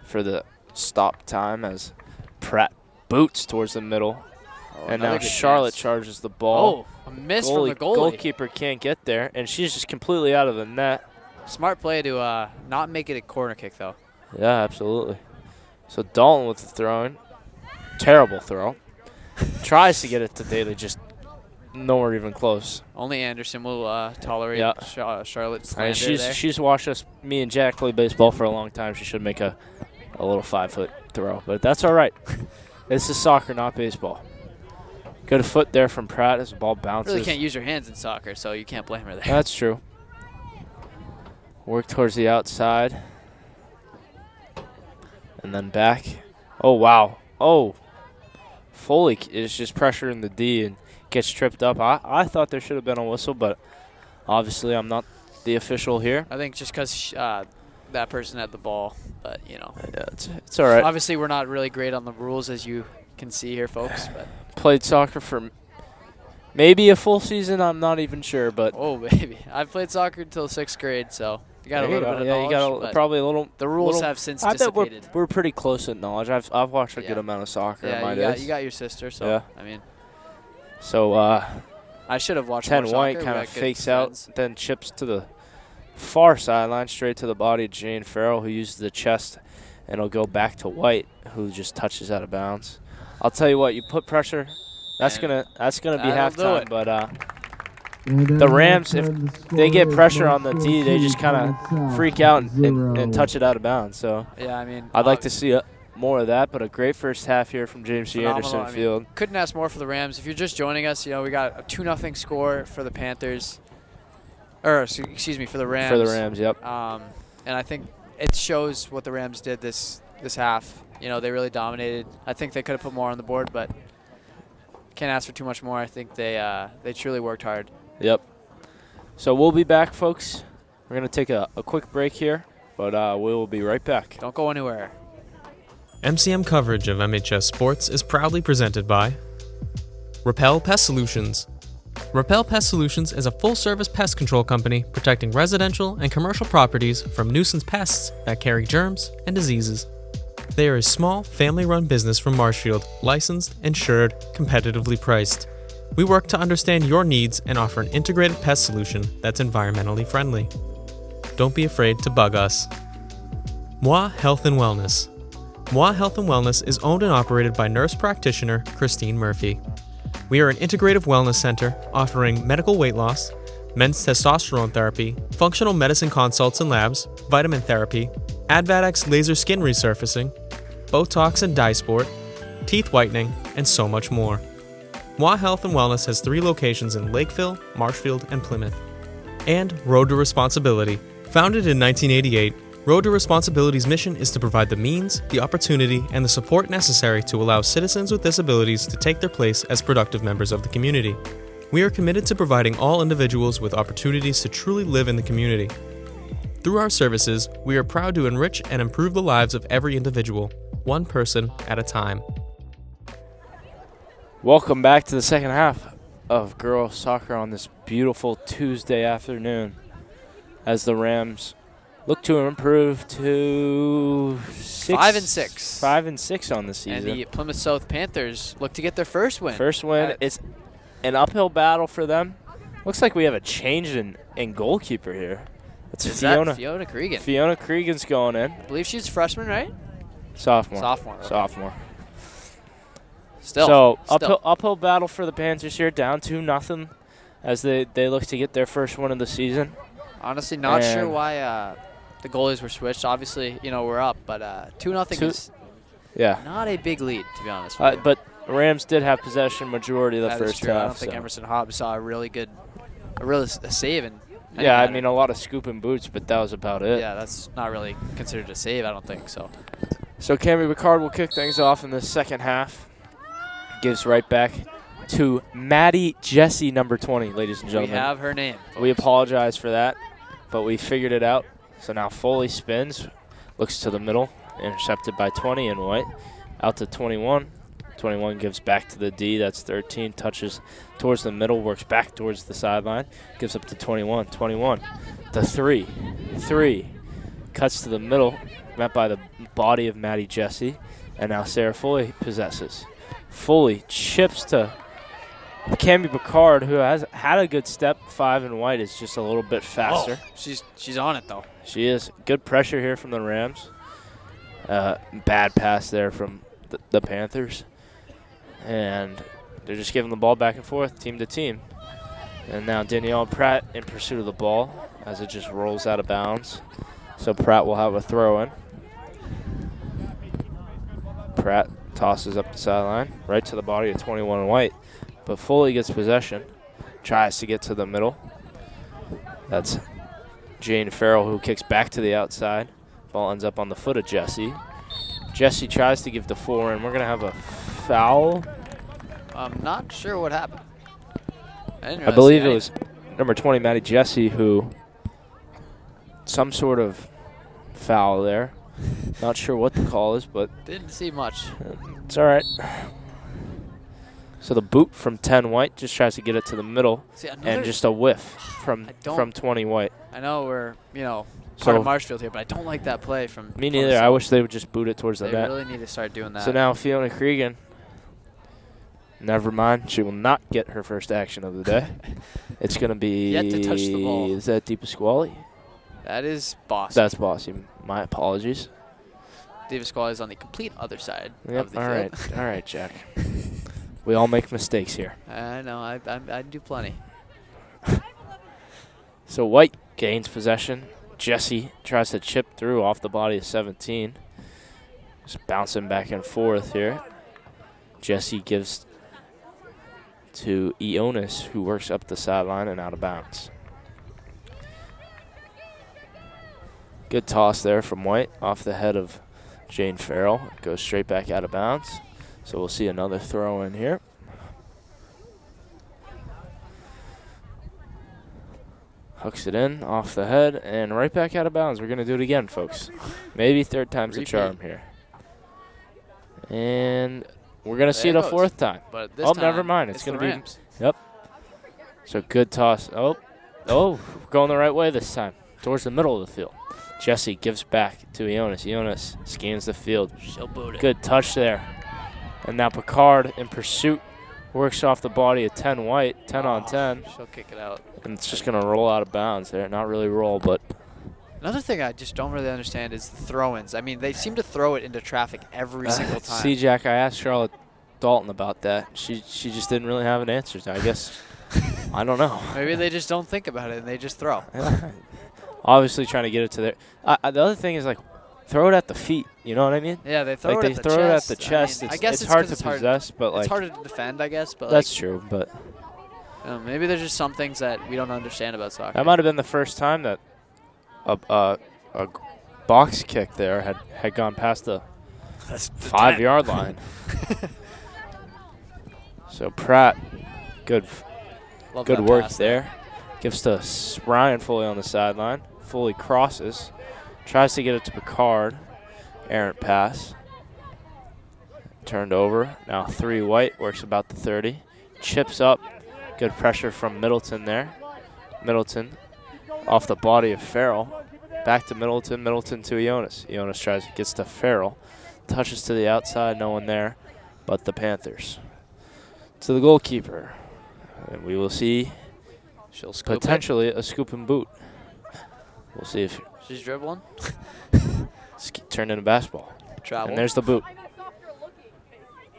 for the stop time as Pratt boots towards the middle. Oh, and another now good Charlotte chance. charges the ball. Oh, a miss from the goalie. Goalkeeper can't get there, and she's just completely out of the net. Smart play to not make it a corner kick, though. Yeah, absolutely. So Dalton with the throw-in. Terrible throw. Tries to get it to Daly, just nowhere even close. Only Anderson will tolerate Yeah. Charlotte's I mean, slander there. she's watched me and Jack play baseball for a long time. She should make a little 5-foot throw, but that's all right. This is soccer, not baseball. Good foot there from Pratt as the ball bounces. Really can't use your hands in soccer, so you can't blame her there. That's true. Work towards the outside. And then back. Oh, wow. Oh. Foley is just pressuring the D and gets tripped up. I thought there should have been a whistle, but obviously I'm not the official here. I think just because that person had the ball, but, Yeah, it's all right. Obviously we're not really great on the rules, as you can see here, folks. But Played soccer for maybe a full season. I'm not even sure, but oh, baby. I've played soccer until 6th grade, so you got a little bit of knowledge. you got but probably a little. the rules little- have since I bet dissipated. we're pretty close in knowledge. I've watched a Yeah. good amount of soccer in my Yeah, days. you got your sister, so, Yeah. I mean, So I should have watched 10 more White soccer. kind We of got good fakes out, friends. then chips to the far sideline, straight to the body of Jane Farrell, who uses the chest, and it'll go back to White, who just touches out of bounds. I'll tell you what, you put pressure, that's Man, gonna be that'll do halftime. it. But And the at Rams, if halftime, the they get score is pressure on the D, they Varsity just kind Plymouth of South freak out and 0. touch it out of bounds. So Yeah, I mean, I'd like to see more of that. But a great first half here from James C. phenomenal. Anderson I mean, Field. couldn't ask more for the Rams. If you're just joining us, we got a 2-0 score for the Panthers. Excuse me, for the Rams. For the Rams, yep. And I think it shows what the Rams did this half. They really dominated. I think they could have put more on the board, but can't ask for too much more. I think they truly worked hard. Yep. So we'll be back, folks. We're going to take a quick break here, but we will be right back. Don't go anywhere. MCM coverage of MHS sports is proudly presented by Repel Pest Solutions. Repel Pest Solutions is a full-service pest control company protecting residential and commercial properties from nuisance pests that carry germs and diseases. They are a small, family-run business from Marshfield, licensed, insured, competitively priced. We work to understand your needs and offer an integrated pest solution that's environmentally friendly. Don't be afraid to bug us. Moi Health and Wellness. Moi Health and Wellness is owned and operated by nurse practitioner Christine Murphy. We are an integrative wellness center offering medical weight loss, men's testosterone therapy, functional medicine consults and labs, vitamin therapy, Advadex laser skin resurfacing, Botox and dye sport, teeth whitening, and so much more. Moi Health and Wellness has 3 locations in Lakeville, Marshfield, and Plymouth. And Road to Responsibility. Founded in 1988, Road to Responsibility's mission is to provide the means, the opportunity, and the support necessary to allow citizens with disabilities to take their place as productive members of the community. We are committed to providing all individuals with opportunities to truly live in the community. Through our services, we are proud to enrich and improve the lives of every individual, one person at a time. Welcome back to the second half of girls soccer on this beautiful Tuesday afternoon as the Rams look to improve to 5-6. 5-6 on the season. And the Plymouth South Panthers look to get their first win. First win. It's an uphill battle for them. Looks like we have a change in goalkeeper here. It's Fiona Cregan. Fiona Cregan's going in. I believe she's a freshman, right? Sophomore. Okay. Sophomore. Still. Uphill battle for the Panthers here, down 2-0 as they look to get their first win of the season. Honestly, not sure why the goalies were switched. Obviously, we're up, but 2-0 is not a big lead, to be honest with you. But Rams did have possession majority of the first half. I don't think Emerson Hobbs saw a save. A lot of scoop and boots, but that was about it. Yeah, that's not really considered a save, I don't think so. So Cammy Picard will kick things off in the second half. Gives right back to Maddie Jessie, number 20, ladies and gentlemen. We have her name. We apologize for that, but we figured it out. So now Foley spins, looks to the middle, intercepted by 20 in white, out to 21. 21 gives back to the D, that's 13, touches towards the middle, works back towards the sideline, gives up to 21. 21, the 3, cuts to the middle, met by the body of Maddie Jessie, and now Sarah Foley possesses. Foley chips to Cammy Picard, who has had a good step. 5 in white is just a little bit faster. She's on it, though. She is. Good pressure here from the Rams. Bad pass there from the Panthers. And they're just giving the ball back and forth, team to team. And now Danielle Pratt in pursuit of the ball as it just rolls out of bounds. So Pratt will have a throw in. Pratt tosses up the sideline, right to the body of 21 in white. But Foley gets possession, tries to get to the middle. That's Jane Farrell, who kicks back to the outside. Ball ends up on the foot of Jessie. Jessie tries to give the 4 in. We're going to have a foul. I'm not sure what happened. I believe it was number 20, Maddie Jessie, who some sort of foul there. Not sure what the call is, but didn't see much. It's all right. So the boot from 10 white just tries to get it to the middle, and just a whiff from 20 white. I know we're part of Marshfield here, but I don't like that play from. Me neither. I wish they would just boot it towards the net. They really need to start doing that. So now Fiona Cregan. Never mind. She will not get her first action of the day. It's going to be. Yet to touch the ball. Is that Di Pasquale? That is Bossy. That's Bossy. My apologies. Di Pasquale is on the complete other side of the field. All right, Jack. We all make mistakes here. I know. I do plenty. So White gains possession. Jessie tries to chip through off the body of 17. Just bouncing back and forth here. Jessie gives to Ionis, who works up the sideline and out of bounds. Good toss there from White off the head of Jane Farrell. Goes straight back out of bounds. So we'll see another throw in here. Hooks it in off the head and right back out of bounds. We're going to do it again, folks. Maybe third time's a charm here. And We're going to see it a fourth time. But this oh, time, never mind. It's going to be. Rams. Yep. So good toss. Oh, going the right way this time, towards the middle of the field. Jesse gives back to Ionis. Ionis scans the field. She'll boot it. Good touch there. And now Picard in pursuit works off the body of 10 White, 10 on 10. She'll kick it out. And it's just going to roll out of bounds there. Not really roll, but. Another thing I just don't really understand is the throw-ins. I mean, they seem to throw it into traffic every single time. See, Jack, I asked Charlotte Dalton about that. She just didn't really have an answer. I guess, I don't know. Maybe they just don't think about it and they just throw. Obviously trying to get it to their. The other thing is, like, throw it at the feet. You know what I mean? Yeah, they throw like it they at the throw chest. it at the chest. I guess it's hard to possess, but like it's harder to defend, I guess. But that's true. But maybe there's just some things that we don't understand about soccer. that might have been the first time that a box kick there had gone past the 5-yard line. So Pratt, good work there. Gives to Ryan Foley on the sideline. Foley crosses, tries to get it to Picard. Errant pass. Turned over. Now 3 White, works about the 30. Chips up. Good pressure from Middleton there. Middleton off the body of Farrell. Back to Middleton. Middleton to Ionis. Ionis gets to Farrell. Touches to the outside. No one there but the Panthers. To the goalkeeper. And we will see she'll scoop potentially a scoop and boot. We'll see if she's dribbling. Turned into basketball. Travel. And there's the boot.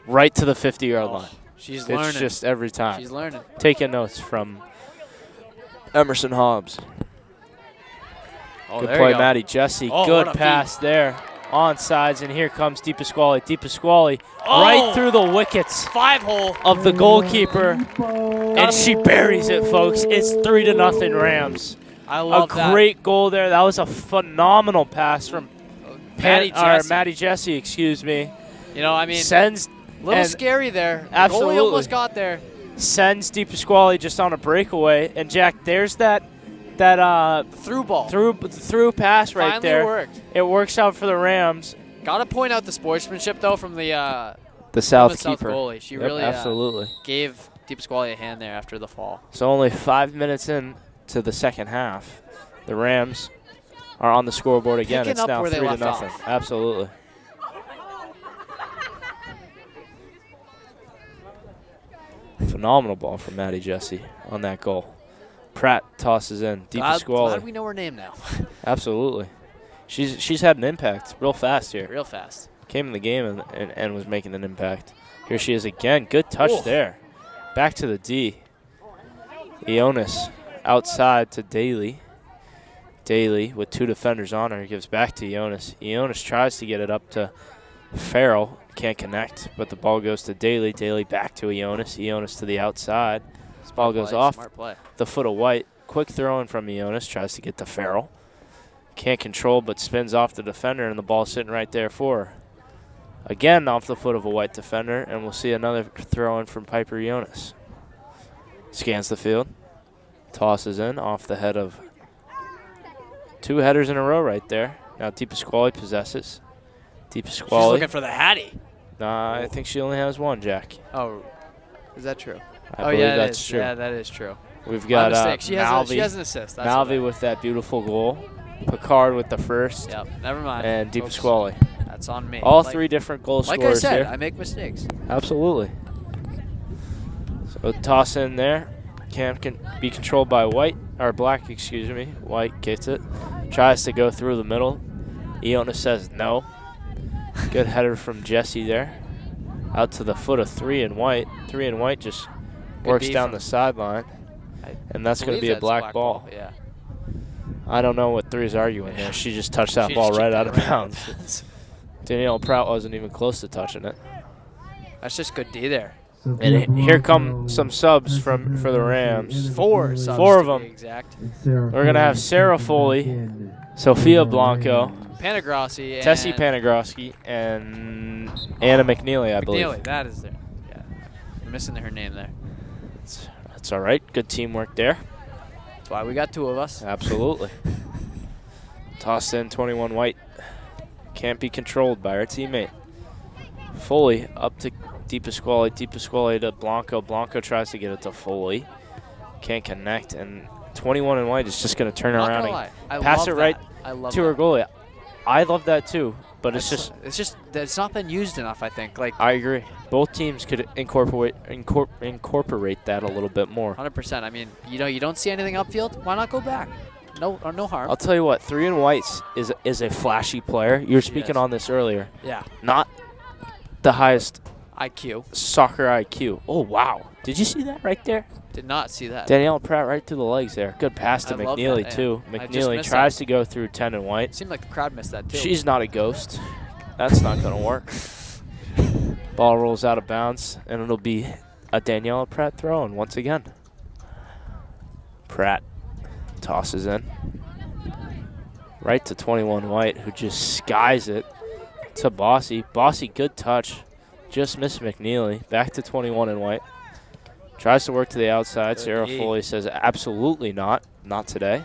Right to the 50-yard line. She's learning. It's just every time. She's learning. Taking notes from Emerson Hobbs. Oh, good play, Maddie Jesse. Oh, good pass there. Onsides, and here comes Di Pasquale. Di Pasquale right through the wickets 5-hole of the goalkeeper. And she buries it, folks. It's 3-0 Rams. I love that. A great goal there. That was a phenomenal pass from Maddie Jesse, excuse me. You know, I mean, sends a little scary there. Absolutely. The goalie almost got there. Sends Di Pasquale just on a breakaway. And, Jack, there's that through ball. Through pass right Finally there. Worked. It works out for the Rams. Got to point out the sportsmanship, though, from the South South keeper. goalie. She really absolutely gave Di Pasquale a hand there after the fall. So only 5 minutes in to the second half. The Rams are on the scoreboard again. Picking it's up now where they 3-0. left off. Absolutely. Phenomenal ball from Maddie Jesse on that goal. Pratt tosses in. Di Pasquale. Glad we know her name now. Absolutely. She's had an impact real fast here. Real fast. Came in the game and was making an impact. Here she is again. Good touch there. Back to the D. Ionis outside to Daly. Daly with 2 defenders on her. Gives back to Ionis. Ionis tries to get it up to Farrell. Can't connect, but the ball goes to Daly. Daly back to Ionis. Ionis to the outside. This ball goes off the foot of White. Quick throw in from Ionis. Tries to get to Farrell. Can't control, but spins off the defender, and the ball sitting right there for her. Again, off the foot of a White defender, and we'll see another throw in from Piper Ionis. Scans the field. Tosses in off the head of 2 headers in a row right there. Now Di Pasquale possesses. Di Pasquale. She's looking for the Hattie. Nah, I think she only has 1, Jack. Oh, is that true? I believe that's is. true. Yeah, that is true. We've got she has an assist. That's Malvi with that beautiful goal. Picard with the first. Yep, never mind. And Di Pasquale. That's on me. All 3 different goal scorers Like I said, here. I make mistakes. Absolutely. So toss in there. Can be controlled by White, or Black, excuse me. White gets it. Tries to go through the middle. Ionis says no. Good header from Jesse there. Out to the foot of 3 and White. 3 and White just works down the sideline. And that's going to be a black ball. Yeah. I don't know what 3's arguing there. She just touched that ball right out of bounds. Danielle Prout wasn't even close to touching it. That's just good D there. And here come some subs for the Rams. 4 subs. 4 of them. Exact. We're going to have Sarah Foley, Sophia Blanco, Panagrossi, Tessie Panagrossi, and Anna McNeely, I believe. McNeely, that is there. Yeah. You're missing her name there. That's all right. Good teamwork there. That's why we got 2 of us. Absolutely. Tossed in 21 White. Can't be controlled by our teammate. Foley up to Deep Pasquale to Blanco. Blanco tries to get it to Foley. Can't connect, and 21 and White is just going to turn around and pass it right to her goalie. I love that too, but it's not been used enough, I think. Like, I agree. Both teams could incorporate that a little bit more. 100%. I mean, you don't see anything upfield. Why not go back? No harm. I'll tell you what, 3 and White's is a flashy player. You were speaking on this earlier. Yeah. Not the highest IQ. Soccer IQ. Oh, wow. Did you see that right there? Did not see that. Danielle Pratt right through the legs there. Good pass to McNeely, too. McNeely tries to go through 10 and White. Seemed like the crowd missed that, too. She's not a ghost. That's not going to work. Ball rolls out of bounds, and it'll be a Danielle Pratt throw-in once again. Pratt tosses in. Right to 21 White, who just skies it to Bossy. Bossy, good touch. Just missed McNeely. Back to 21 and White. Tries to work to the outside. Sarah Foley says absolutely not. Not today.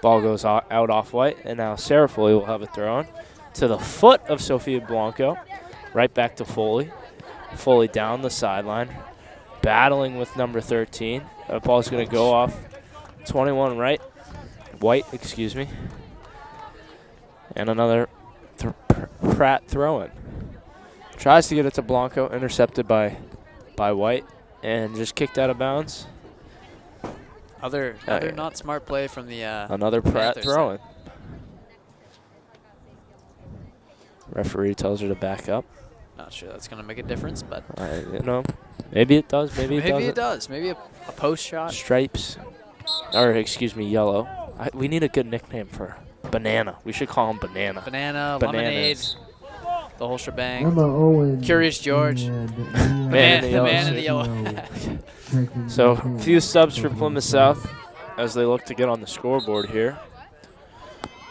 Ball goes out off White, and now Sarah Foley will have a throw-in to the foot of Sofia Blanco. Right back to Foley. Foley down the sideline. Battling with number 13. That ball's going to go off 21 White, excuse me. And another Pratt throw-in. Tries to get it to Blanco, intercepted by White, and just kicked out of bounds. Other not smart play from the another Pratt throw-in. Referee tells her to back up. Not sure that's going to make a difference, but maybe it does. Maybe it doesn't. Maybe it does. Maybe a post shot. Stripes, or excuse me, yellow. We need a good nickname for Banana. We should call him Banana. Banana, lemonade, the whole shebang. Emma Owen. Curious George. The man in the yellow. So a few subs for Plymouth South as they look to get on the scoreboard here.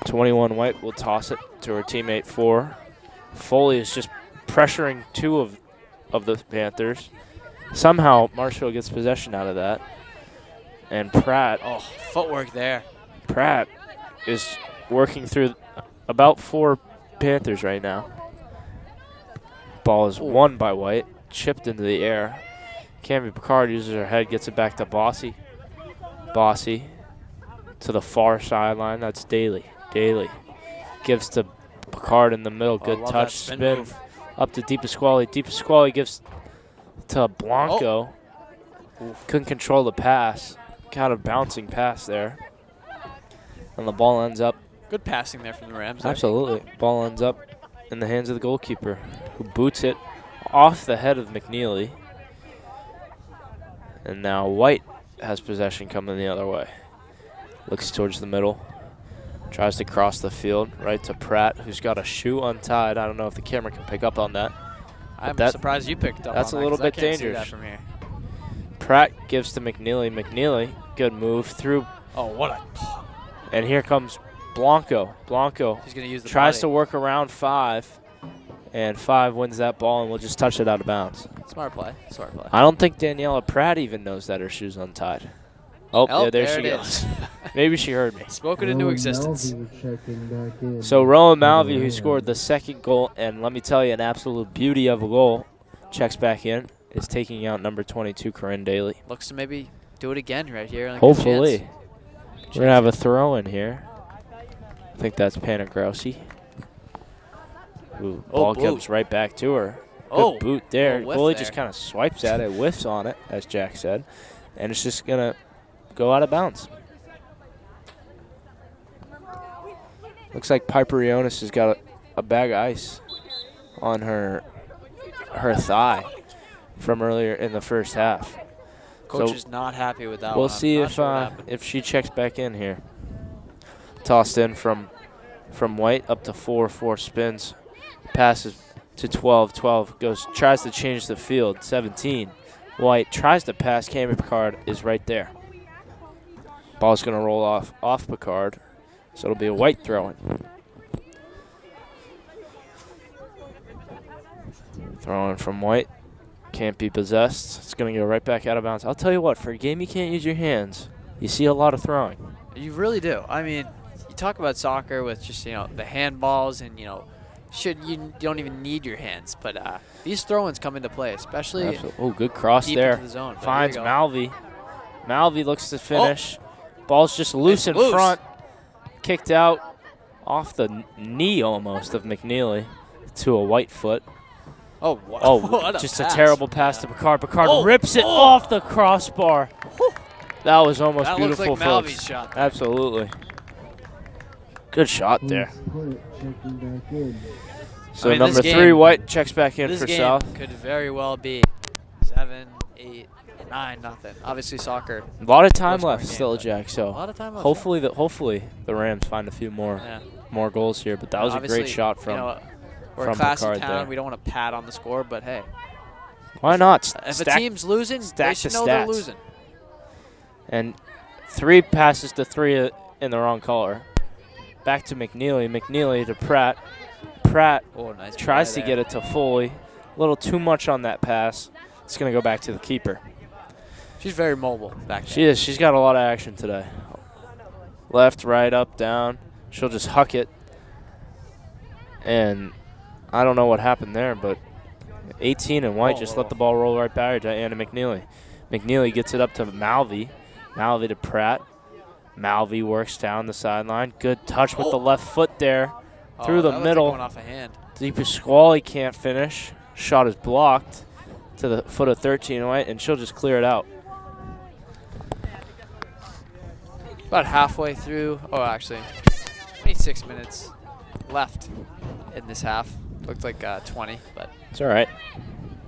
21 White will toss it to her teammate 4. Foley is just pressuring 2 of the Panthers. Somehow Marshall gets possession out of that. And Pratt. Oh, footwork there. Pratt is working through about 4 Panthers right now. Ball is won by White, chipped into the air. Cammy Picard uses her head, gets it back to Bossy. Bossy to the far sideline. That's Daly. Daly gives to Picard in the middle. Good touch. Spin up to Deep Pasquale. Deep Pasquale gives to Blanco. Couldn't control the pass. Kind of bouncing pass there. And the ball ends up. Good passing there from the Rams. Absolutely. Ball ends up in the hands of the goalkeeper, who boots it off the head of McNeely. And now White has possession coming the other way. Looks towards the middle. Tries to cross the field right to Pratt, who's got a shoe untied. I don't know if the camera can pick up on that. I'm surprised you picked up that's on a little that, bit dangerous. I can't see that from here. Pratt gives to McNeely. McNeely, good move through. Oh, what a... And here comes Blanco. Blanco He's going to use the tries body. to work around 5. And 5 wins that ball and will just touch it out of bounds. Smart play. Smart play. I don't think Daniela Pratt even knows that her shoe's untied. Oh, yeah, there she goes. Maybe she heard me. Spoken into existence. So Rowan Malvey, who scored the second goal, and let me tell you, an absolute beauty of a goal, checks back in, is taking out number 22, Corinne Daly. Looks to maybe do it again right here. Hopefully. We're going to have a throw in here. I think that's Panagrowski. Ball comes right back to her. Good boot there. Goalie just kind of swipes at it, whiffs on it, as Jack said, and it's just going to go out of bounds. Looks like Piper Ionis has got a bag of ice on her thigh from earlier in the first half. Coach is not happy with that we'll one. We'll see if she checks back in here. Tossed in from White up to 4 spins. Passes to 12. 12 tries to change the field. 17. White tries to pass. Cammy Picard is right there. Ball's going to roll off Picard. So it'll be a White throw-in. Throw-in from White. Can't be possessed. It's going to go right back out of bounds. I'll tell you what, for a game you can't use your hands, you see a lot of throwing. You really do. I mean, you talk about soccer with just, the handballs and, you don't even need your hands. But these throw-ins come into play, especially. Absolutely. Oh, good cross deep there. into the zone. But Finds here you go. Malvey. Malvey looks to finish. Ball's just loose in loose. front. Kicked out off the knee almost of McNeely to a White foot. Oh, wow. Oh, What just pass. a terrible pass to Picard. Picard Oh, rips it off the crossbar. That was almost That beautiful, looks like folks. Malvy's shot there. Absolutely. Good shot there. Checking back in. So I mean, number this 3, game- White checks back in This for game South. could very well be 7, 8, 9, nothing. Obviously, soccer. A lot of time Close left game, still, but Jack. A So lot of time left. hopefully the Rams find a few more goals here. But that was a great Obviously, shot from. You know, we're from a classy Picard town. there. We don't want to pat on the score, but hey, Why not? if a team's losing, they stack should the know they're stats. losing. And 3 passes to 3 in the wrong color. Back to McNeely. McNeely to Pratt. Pratt Oh, nice. tries play to there. get it to Foley. A little too much on that pass. It's going to go back to the keeper. She's very mobile back there. She is. She's got a lot of action today. Left, right, up, down. She'll just huck it. And I don't know what happened there, but 18 and White just let the ball roll right by her to Anna McNeely. McNeely gets it up to Malvey. Malvey to Pratt. Malvey works down the sideline. Good touch with the left foot there. Through the that looked like middle. going off a hand. DePasquale can't finish. Shot is blocked to the foot of 13 White, and she'll just clear it out. About halfway through. Oh, actually, 26 minutes left in this half. Looked like 20, but It's all right.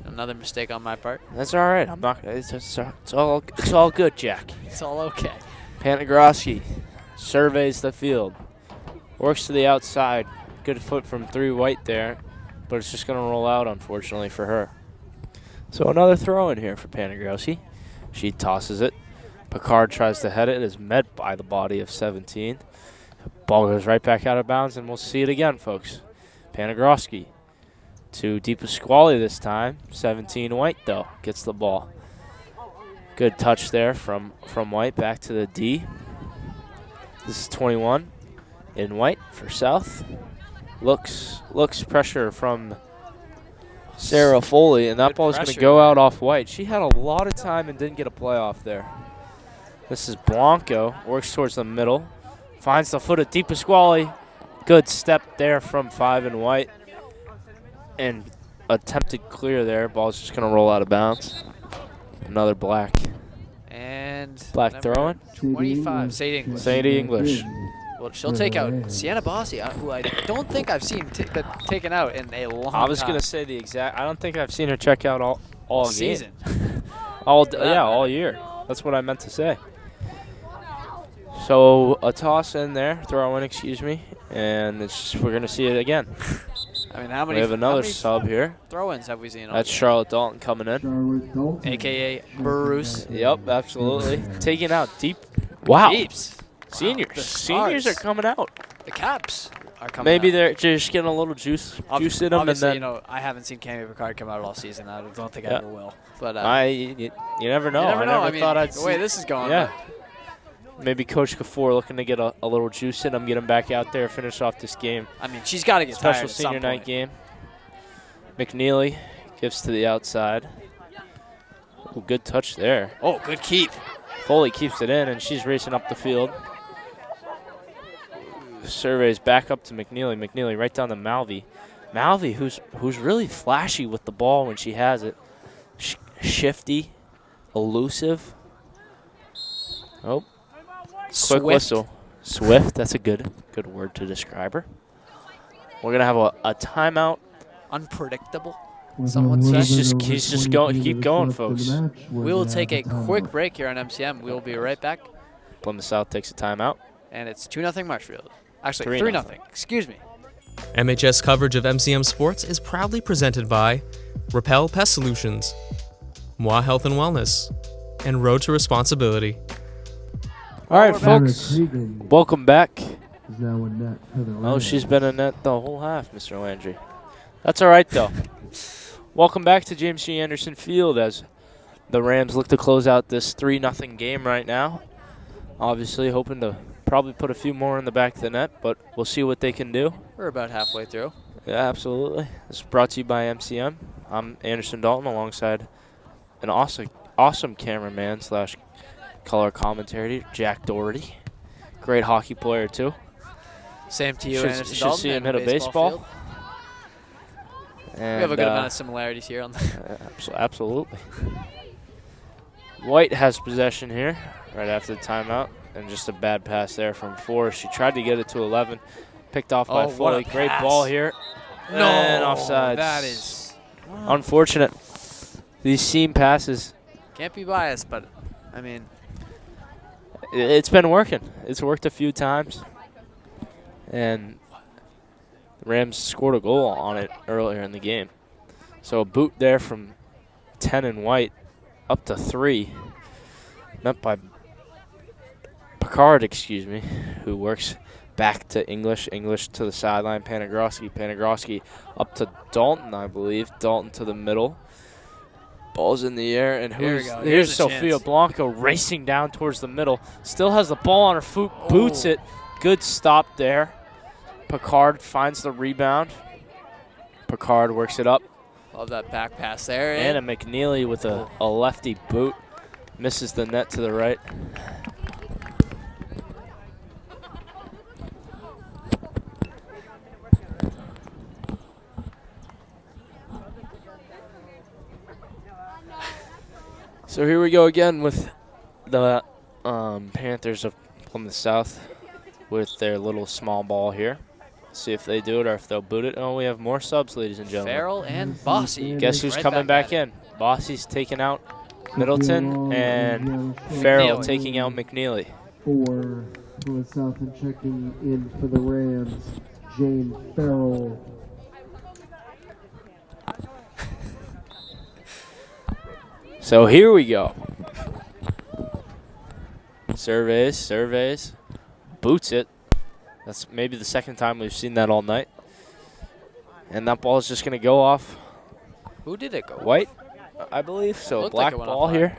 another mistake on my part. That's all right. I'm not. It's all good, Jack. It's all okay. Panagroski surveys the field, works to the outside. Good foot from 3 White there, but it's just going to roll out, unfortunately, for her. So another throw in here for Panagroski. She tosses it. Picard tries to head it. It is met by the body of 17. Ball goes right back out of bounds, and we'll see it again, folks. Panagroski to DePasquale this time. 17 White, though, gets the ball. Good touch there from White back to the D. This is 21 in White for South. Looks pressure from Sarah Foley, and that Good ball is going to pressure go there. out off White. She had a lot of time and didn't get a playoff there. This is Blanco, works towards the middle, finds the foot of DePasquale. Good step there from 5 and White, and attempted clear there. Ball's just going to roll out of bounds. Another black. And Black number throwing? 25, Sadie English. Sadie English. Well, she'll take out Sienna Bossi, who I don't think I've seen taken out in a long time. I was going to say the exact. I don't think I've seen her check out all season. game. all year. That's what I meant to say. So a toss in there, throw in, excuse me, and we're going to see it again. I mean, how many? We have another how many sub here. throw-ins have we seen? all That's game? Charlotte Dalton coming in. Charlotte Dalton. AKA Bruce. Yep, absolutely. Taking out deep. Wow. Deeps. Seniors. The Seniors are stars. coming out. The Caps are coming. Maybe out. they're just getting a little juice in them, and Obviously, then you know, I haven't seen Cammy Picard come out all season. I don't think I Yeah. ever will. But you never know. you never know. I I never mean, thought I'd the way see. this is going. Yeah. Maybe Coach Kafour looking to get a little juice in him, get him back out there, finish off this game. I mean, she's got to get tired Special at senior some night point. game. McNeely gives to the outside. Ooh, good touch there. Oh, good keep. Foley keeps it in, and she's racing up the field. Surveys back up to McNeely. McNeely right down to Malvey. Malvey, who's really flashy with the ball when she has it. Shifty, elusive. Oh, quick whistle. Swift. That's a good word to describe her. We're gonna have a timeout. Unpredictable. With Someone a little said- bit over He's just 23 going- keep minutes going, left in the folks. match. We're We will gonna take a have timeout. quick break here on MCM. We will be right back. Plymouth South takes a timeout. And it's 2-0 Marshfield. Actually, 3-0. 3-0. Excuse me. MHS coverage of MCM sports is proudly presented by Repel Pest Solutions, Moi Health and Wellness, and Road to Responsibility. All right, we're back. folks. Cregan Welcome back. is now in net for the Oh, Rams. she's been in net the whole half, Mr. Landry. That's all right, though. Welcome back to James G. Anderson Field as the Rams look to close out this 3-0 game right now. Obviously, hoping to probably put a few more in the back of the net, but we'll see what they can do. We're about halfway through. Yeah, absolutely. This is brought to you by MCM. I'm Anderson Dalton alongside an awesome cameraman / color commentator, Jack Doherty. Great hockey player, too. Same to you, Anderson Should Dalton. see him and hit a baseball. field. And, We have a good amount of similarities here on the absolutely. White has possession here right after the timeout. And just a bad pass there from 4. She tried to get it to 11. Picked off by Foley. Great ball here. No, and offside. That is unfortunate. These seam passes. Can't be biased, but I mean, It's been working. It's worked a few times. And the Rams scored a goal on it earlier in the game. So a boot there from 10 and White up to 3. Met by Picard, who works back to English to the sideline. Panagroski up to Dalton, I believe. Dalton to the middle. Ball's in the air, and here's Sofia Blanco racing down towards the middle. Still has the ball on her foot, boots it. Good stop there. Picard finds the rebound. Picard works it up. Love that back pass there. Anna McNeely with a lefty boot. Misses the net to the right. So here we go again with the Panthers of Plymouth South with their little small ball here. See if they do it or if they'll boot it. Oh, we have more subs, ladies and gentlemen. Farrell and Bossy. Guess who's coming back in? Bossy's taking out Middleton, and Farrell taking out McNeely. For Plymouth South and checking in for the Rams, Jane Farrell. So here we go. Surveys. Boots it. That's maybe the second time we've seen that all night. And that ball is just going to go off. Who did it go? White, I believe. So black ball here.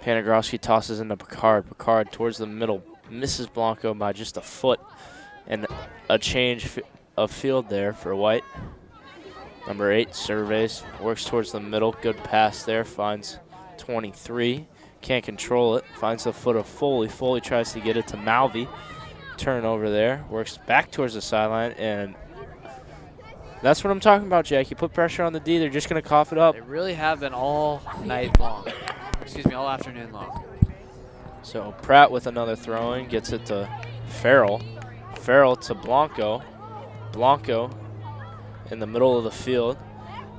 Panagroski tosses into Picard. Picard towards the middle. Misses Blanco by just a foot. And a change of field there for White. Number 8 surveys, works towards the middle. Good pass there, finds 23. Can't control it, finds the foot of Foley. Foley tries to get it to Malvey. Turnover there, works back towards the sideline, and that's what I'm talking about, Jack. You put pressure on the D, they're just going to cough it up. They really have been all night long. All afternoon long. So Pratt with another throw-in, gets it to Farrell. Farrell to Blanco. Blanco in the middle of the field,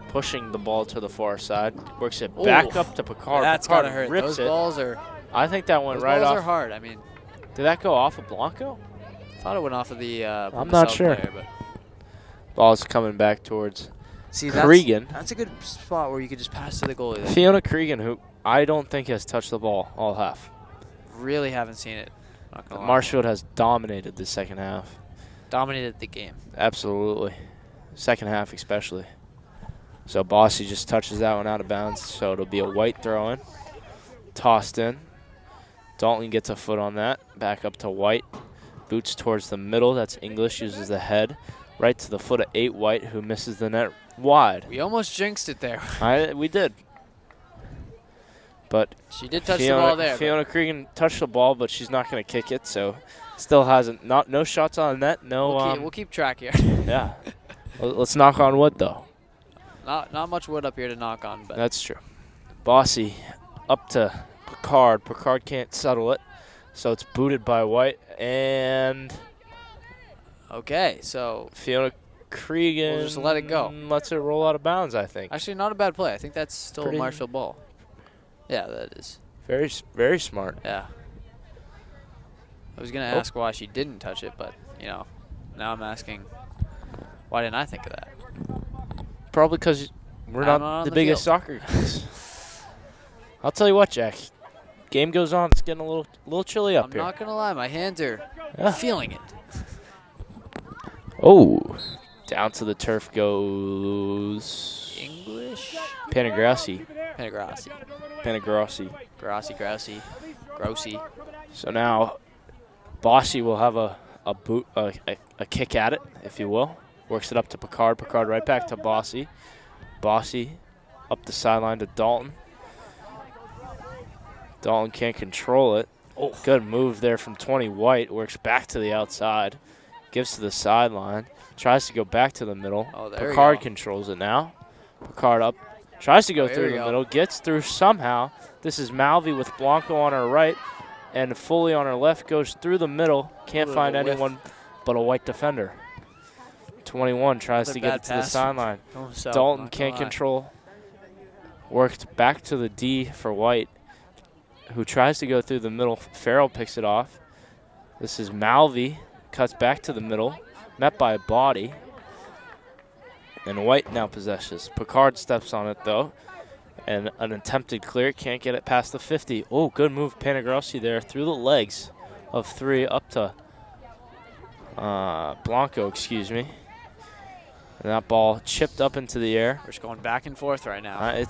pushing the ball to the far side. Works it back up to Picard. That's Picard gotta hurt. rips Those balls are. I think that went right off. Those balls are hard. I mean, did that go off of Blanco? I thought it went off of the. I'm not sure. Player, but ball's coming back towards Cregan. That's a good spot where you could just pass to the goalie. There. Fiona Cregan, who I don't think has touched the ball all half. Really haven't seen it. Marshfield has dominated the second half. Dominated the game. Absolutely. Second half especially. So Bossy just touches that one out of bounds, so it'll be a White throw-in. Tossed in. Dalton gets a foot on that. Back up to White. Boots towards the middle. That's English, uses the head. Right to the foot of 8 White, who misses the net wide. We almost jinxed it there. We did. But she did touch the ball there. Fiona Cregan touched the ball, but she's not going to kick it, so still hasn't. No shots on net. No. We'll keep track here. Yeah. Let's knock on wood, though. Not much wood up here to knock on, but that's true. Bossy up to Picard. Picard can't settle it, so it's booted by White. And okay, so Fiona Cregan we'll just let it go. Lets it roll out of bounds, I think. Actually, not a bad play. I think that's still a Marshfield ball. Yeah, that is. Very, very smart. Yeah. I was going to ask why she didn't touch it, but, now I'm asking, why didn't I think of that? Probably because we're not the biggest soccer guys. I'll tell you what, Jack. Game goes on. It's getting a little chilly up here. I'm not going to lie. My hands are feeling it. Oh. Down to the turf goes English? Panagrossi. Grossi. So now Bossy will have a a kick at it, if you will. Works it up to Picard. Picard right back to Bossy. Bossy up the sideline to Dalton. Dalton can't control it. Oh, good move there from 20 White. Works back to the outside. Gives to the sideline. Tries to go back to the middle. Oh, there Picard controls it now. Picard up. Tries to go through the middle. Gets through somehow. This is Malvi with Blanco on her right. And Foley on her left. Goes through the middle. Can't find anyone but a White defender. 21 tries to get it to the sideline. Dalton can't control. Worked back to the D for White, who tries to go through the middle. Farrell picks it off. This is Malvi. Cuts back to the middle. Met by a body. And White now possesses. Picard steps on it, though. And an attempted clear. Can't get it past the 50. Oh, good move. Panagrossi there through the legs of 3 up to Blanco, excuse me. And that ball chipped up into the air. We're just going back and forth right now. It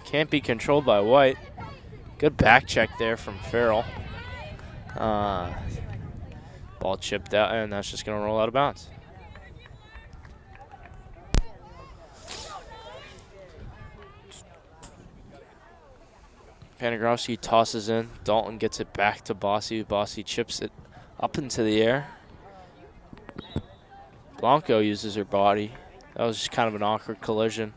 can't be controlled by White. Good back check there from Farrell. Ball chipped out, and that's just going to roll out of bounds. Panagrossi tosses in. Dalton gets it back to Bossy. Bossy chips it up into the air. Blanco uses her body. That was just kind of an awkward collision.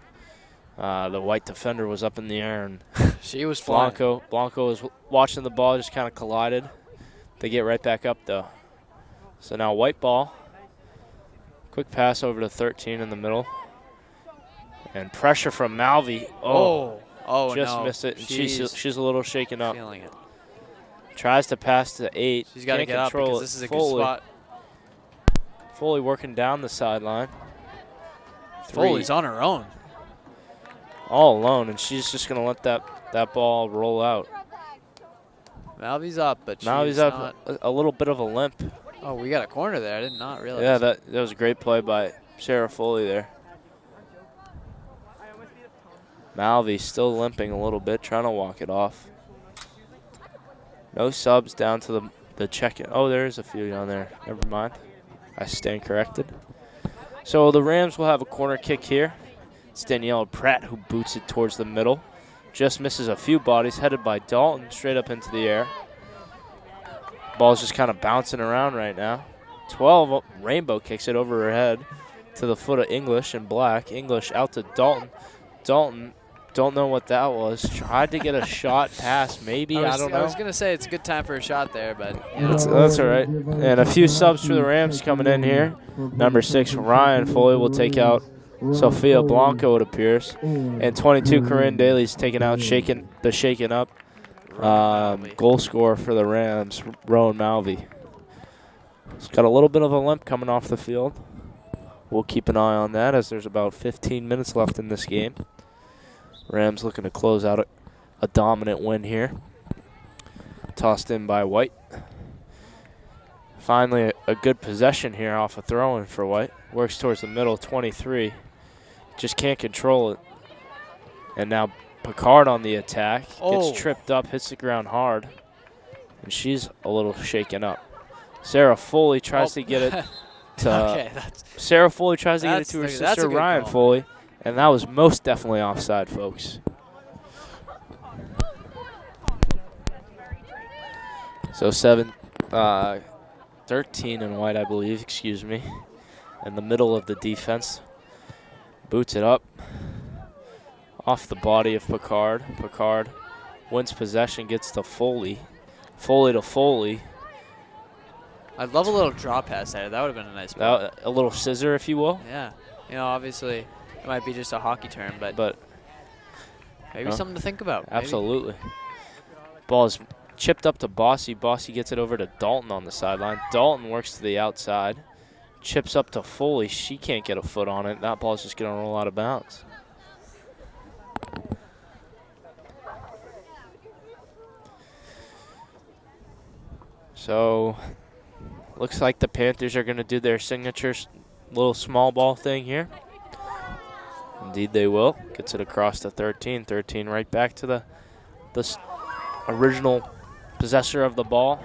The White defender was up in the air, and she was flying. Blanco was watching the ball, just kind of collided. They get right back up, though. So now White ball. Quick pass over to 13 in the middle. And pressure from Malvi. Oh, just missed it. And she's a little shaken up. Feeling it. Tries to pass to 8. She's got to get up because this is a good spot. Foley working down the sideline. Foley's on her own. All alone, and she's just going to let that ball roll out. Malvi's up, but Malvi's up a little bit of a limp. Oh, we got a corner there. I did not realize. Yeah, that was a great play by Sarah Foley there. Malvi still limping a little bit, trying to walk it off. No subs down to the check-in. Oh, there's a few down there. Never mind. I stand corrected. So the Rams will have a corner kick here. It's Danielle Pratt who boots it towards the middle. Just misses a few bodies, headed by Dalton straight up into the air. Ball's just kind of bouncing around right now. 12, Rainbow kicks it over her head to the foot of English in black. English out to Dalton. Dalton, don't know what that was. Tried to get a shot pass, maybe, I don't know. I was going to say it's a good time for a shot there, but you know. That's all right. And a few subs for the Rams coming in here. Number 6, Ryan Foley will take out Sophia Blanco, it appears. And 22, Corinne Daly's taking out shaken up. Goal scorer for the Rams, Rowan Malvi. He's got a little bit of a limp coming off the field. We'll keep an eye on that as there's about 15 minutes left in this game. Rams looking to close out a dominant win here. Tossed in by White. Finally, a good possession here off a throw-in for White. Works towards the middle, 23. Just can't control it. And now Picard on the attack. Gets tripped up, hits the ground hard. And she's a little shaken up. Sarah Foley tries to get it to Sarah Foley tries to get it to her sister Ryan Foley. And that was most definitely offside, folks. So 13 in White, I believe, excuse me. In the middle of the defense. Boots it up. Off the body of Picard. Picard wins possession, gets to Foley. Foley to Foley. I'd love a little draw pass there. That would have been a nice play. A little scissor, if you will. Yeah. You know, obviously, it might be just a hockey term, but maybe something to think about. Absolutely. Ball is chipped up to Bossy. Bossy gets it over to Dalton on the sideline. Dalton works to the outside. Chips up to Foley. She can't get a foot on it. That ball's just going to roll out of bounds. So, looks like the Panthers are going to do their signature little small ball thing here. Indeed they will. Gets it across to 13. 13 right back to the original possessor of the ball.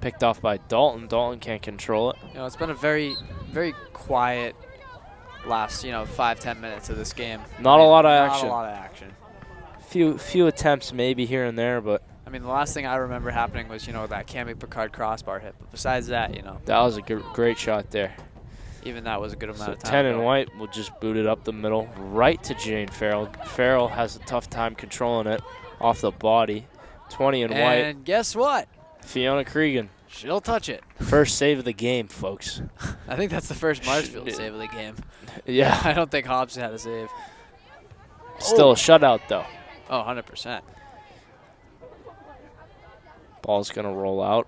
Picked off by Dalton. Dalton can't control it. You know, it's been a very, very quiet last, 5-10 minutes of this game. Not a lot of action. Not a lot of action. Few attempts maybe here and there, but I mean, the last thing I remember happening was, that Cammy Picard crossbar hit. But besides that, that was a great shot there. even that was a good amount of time. 10 and White will just boot it up the middle, right to Jane Farrell. Farrell has a tough time controlling it off the body. 20 and White. And guess what? Fiona Cregan. She'll touch it. First save of the game, folks. I think that's the first Marshfield save of the game. Yeah. I don't think Hobbs had a save. Still a shutout, though. Oh, 100%. Ball's going to roll out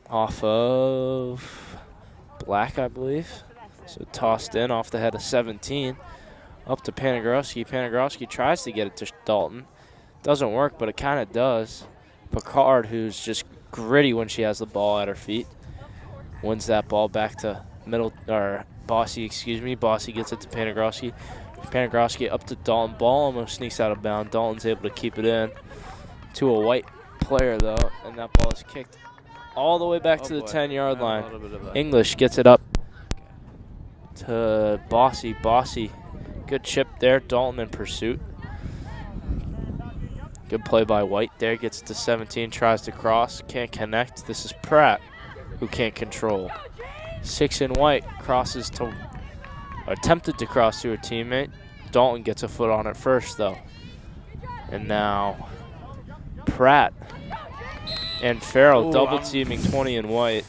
off of Black, I believe. So tossed in off the head of 17. Up to Panagrowski. Panagrowski tries to get it to Dalton. Doesn't work, but it kind of does. Picard, who's just gritty when she has the ball at her feet, wins that ball back to Bossy, excuse me. Bossy gets it to Panagrowski. Panagrowski up to Dalton. Ball almost sneaks out of bounds. Dalton's able to keep it in to a White player, though, and that ball is kicked all the way back to the 10-yard line. English gets it up to Bossy. Bossy, good chip there. Dalton in pursuit. Good play by White there. Gets it to 17, tries to cross, can't connect. This is Pratt, who can't control. 6 and White crosses to, attempted to cross to a teammate. Dalton gets a foot on it first, though. And now Pratt and Farrell double teaming 20 and White.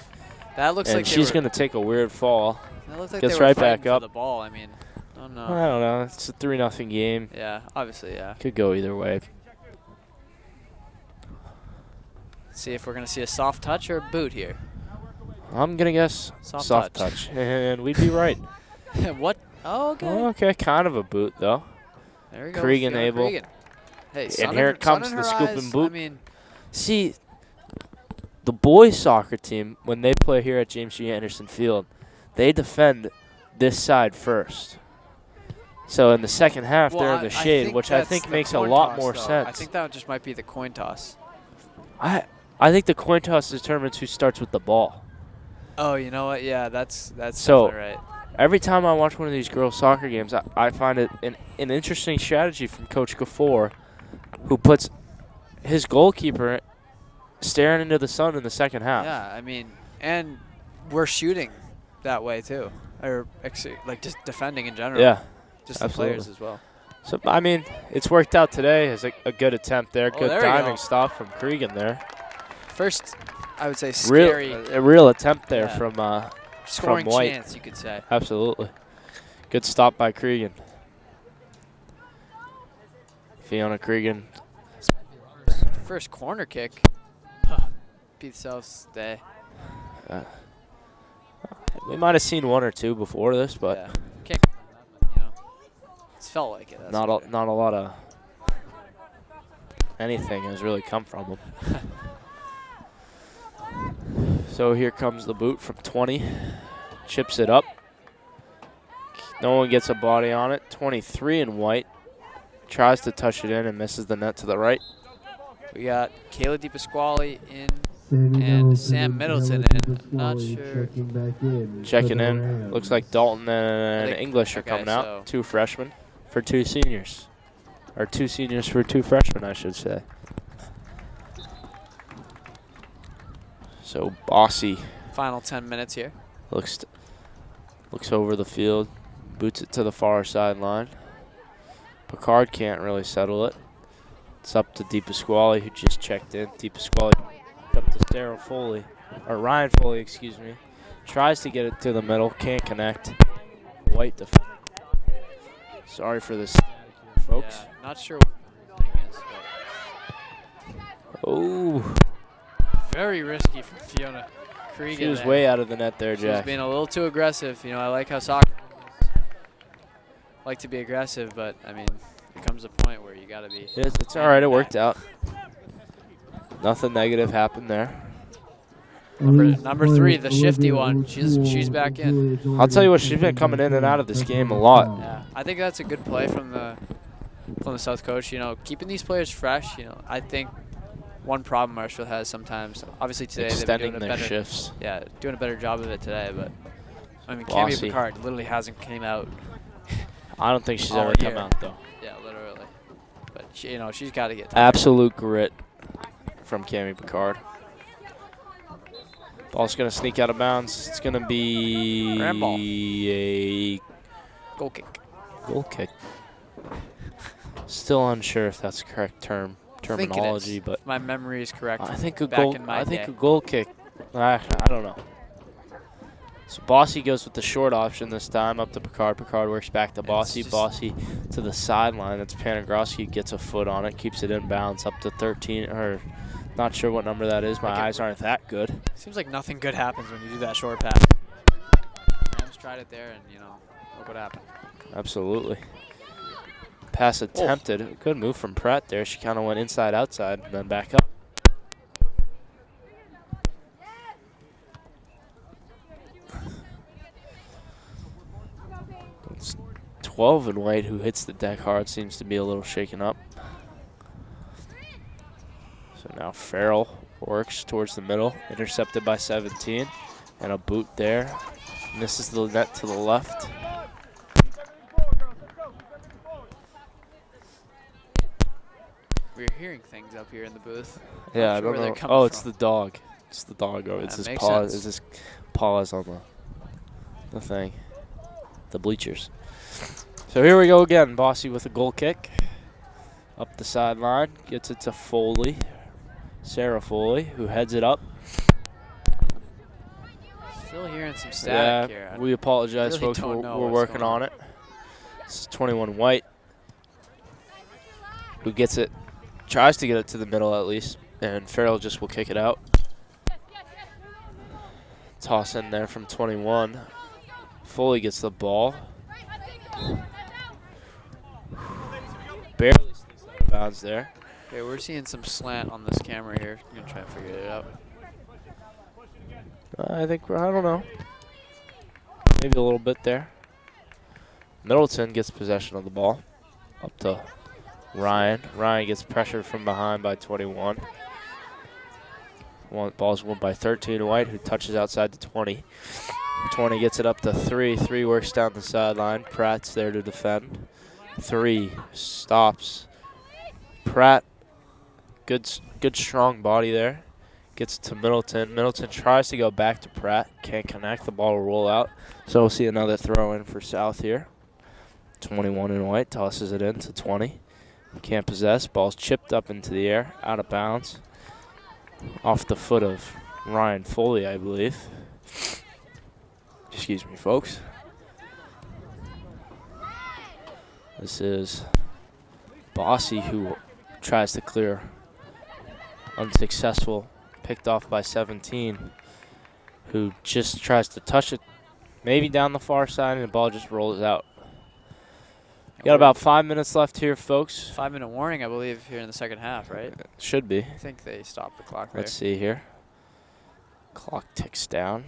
That looks and like she's going to take a weird fall. That looks like gets they were right fighting back up. for the ball. I mean, I don't know. I don't know. It's a 3-0 game. Yeah, obviously, yeah. Could go either way. Let's see if we're going to see a soft touch or a boot here. I'm going to guess soft touch. And we'd be right. What? Oh, okay. Okay, kind of a boot, though. There we go. Cregan able. Cregan. Hey, And here it comes, the scoop and boot. I mean, See, the boys soccer team, when they play here at James G. Anderson Field, they defend this side first. So in the second half, they're in the shade, which I think makes a lot more sense. I think that just might be the coin toss. I think the coin toss determines who starts with the ball. Oh, you know what? Yeah, that's So, definitely right. Every time I watch one of these girls' soccer games, I find it an interesting strategy from Coach Gafor, who puts his goalkeeper staring into the sun in the second half. Yeah, I mean, and we're shooting that way too, or like just defending in general. Yeah, just absolutely. the players as well. So I mean, it's worked out today as a good attempt there. Oh, Good there we diving go. stop from Cregan there. First, I would say scary a real attempt there Yeah. from scoring from White. chance, you could say. Absolutely. Good stop by Cregan. Fiona Cregan. First corner kick. Plymouth South's day. We might have seen one or two before this, but Yeah. Can't complain that, but, it's felt like it. That's not for sure. a lot of anything has really come from them. So here comes the boot from 20. Chips it up. No one gets a body on it. 23 in White. Tries to touch it in and misses the net to the right. We got Kayla DePasquale in and Sam Middleton in. Not sure. Checking in. Looks like Dalton and English are okay, coming out. so- 2 freshmen for 2 seniors. Or 2 seniors for 2 freshmen, I should say. So Bossy Final 10 minutes here. looks over the field, boots it to the far sideline. Picard can't really settle it. It's up to DePasquale, who just checked in. DePasquale up to Sarah Foley, or Ryan Foley, excuse me. Tries to get it to the middle, can't connect. White defender. Sorry for this, folks. Yeah, not sure what the thing is, but Oh, very risky from Fiona Cregan. she was there. way out of the net there, She was Jack. being a little too aggressive. I like how soccer like to be aggressive, but I mean, there comes a point where you got to be. It's all right. It worked out. Nothing negative happened there. Number 3, the shifty one. She's back in. I'll tell you what, she's been coming in and out of this game a lot. Yeah, I think that's a good play from the South coach. Keeping these players fresh. I think one problem Marshfield has sometimes. Obviously today extending they've been their doing shifts. Yeah, doing a better job of it today. But I mean, Cammy Picard literally hasn't came out. I don't think she's all ever year. come out though. Yeah, literally. But she, you know, she's got to get tired. Absolute grit from Cammy Picard. Ball's going to sneak out of bounds. It's going to be a goal kick. Goal kick. Still unsure if that's the correct terminology, but if my memory is correct. I think a back goal. in my I think day. a goal kick. I don't know. So Bossy goes with the short option this time up to Picard. Picard works back to Bossy. Bossy to the sideline. That's Panagroski gets a foot on it, keeps it in bounds up to 13 or. Not sure what number that is. My eyes aren't that good. Seems like nothing good happens when you do that short pass. Rams tried it there, and, you know, look what happened. Absolutely. Pass attempted. Oh. Good move from Pratt there. She kind of went inside, outside, and then back up. It's 12 and White who hits the deck hard. Seems to be a little shaken up. So now Farrell works towards the middle, intercepted by 17, and a boot there. Misses the net to the left. We're hearing things up here in the booth. Yeah, I don't know. Oh, it's the dog. It's the dog. Oh, it's his paws. It's his paws on the thing, the bleachers. So here we go again. Bossy with a goal kick. Up the sideline, gets it to Foley. Sarah Foley, who heads it up. Still hearing some static here. We apologize, folks. We're working on it. This is 21 White, who gets it, tries to get it to the middle at least, and Farrell just will kick it out. Toss in there from 21. Foley gets the ball. Barely sneaks out of bounds there. Okay, we're seeing some slant on this camera here. I'm gonna try and figure it out. I don't know. Maybe a little bit there. Middleton gets possession of the ball. Up to Ryan. Ryan gets pressured from behind by 21. Ball's won by 13 White, who touches outside to 20. 20 gets it up to 3. 3 works down the sideline. Pratt's there to defend. 3 stops. Pratt. Good strong body there. Gets it to Middleton. Middleton tries to go back to Pratt. Can't connect. The ball will roll out. So we'll see another throw in for South here. 21 in White. Tosses it in to 20. Can't possess. Ball's chipped up into the air. Out of bounds. Off the foot of Ryan Foley, I believe. Excuse me, folks. This is Bossy who tries to clear. Unsuccessful. Picked off by 17, who just tries to touch it maybe down the far side, and the ball just rolls out. Got about 5 minutes left here, folks. 5-minute warning, I believe, here in the second half, right? Should be. I think they stopped the clock there. Let's see here. Clock ticks down.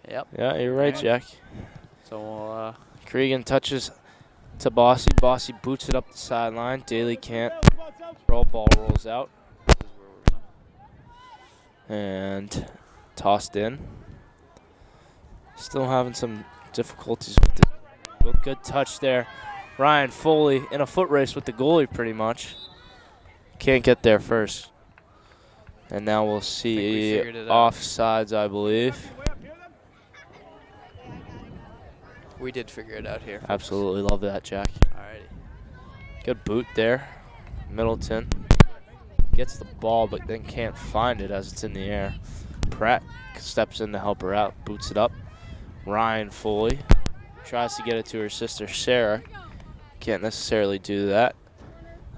Yep. Yeah, you're right, Jack. So we'll... Cregan touches to Bossy. Bossy boots it up the sideline. Daly can't. Ball rolls out. And tossed in. Still having some difficulties with it. Good touch there. Ryan Foley in a foot race with the goalie pretty much. Can't get there first. And now we'll see offsides, I believe. We did figure it out here. Folks. Absolutely love that, Jack. Alrighty. Good boot there. Middleton gets the ball but then can't find it as it's in the air. Pratt steps in to help her out, boots it up. Ryan Foley tries to get it to her sister Sarah. Can't necessarily do that.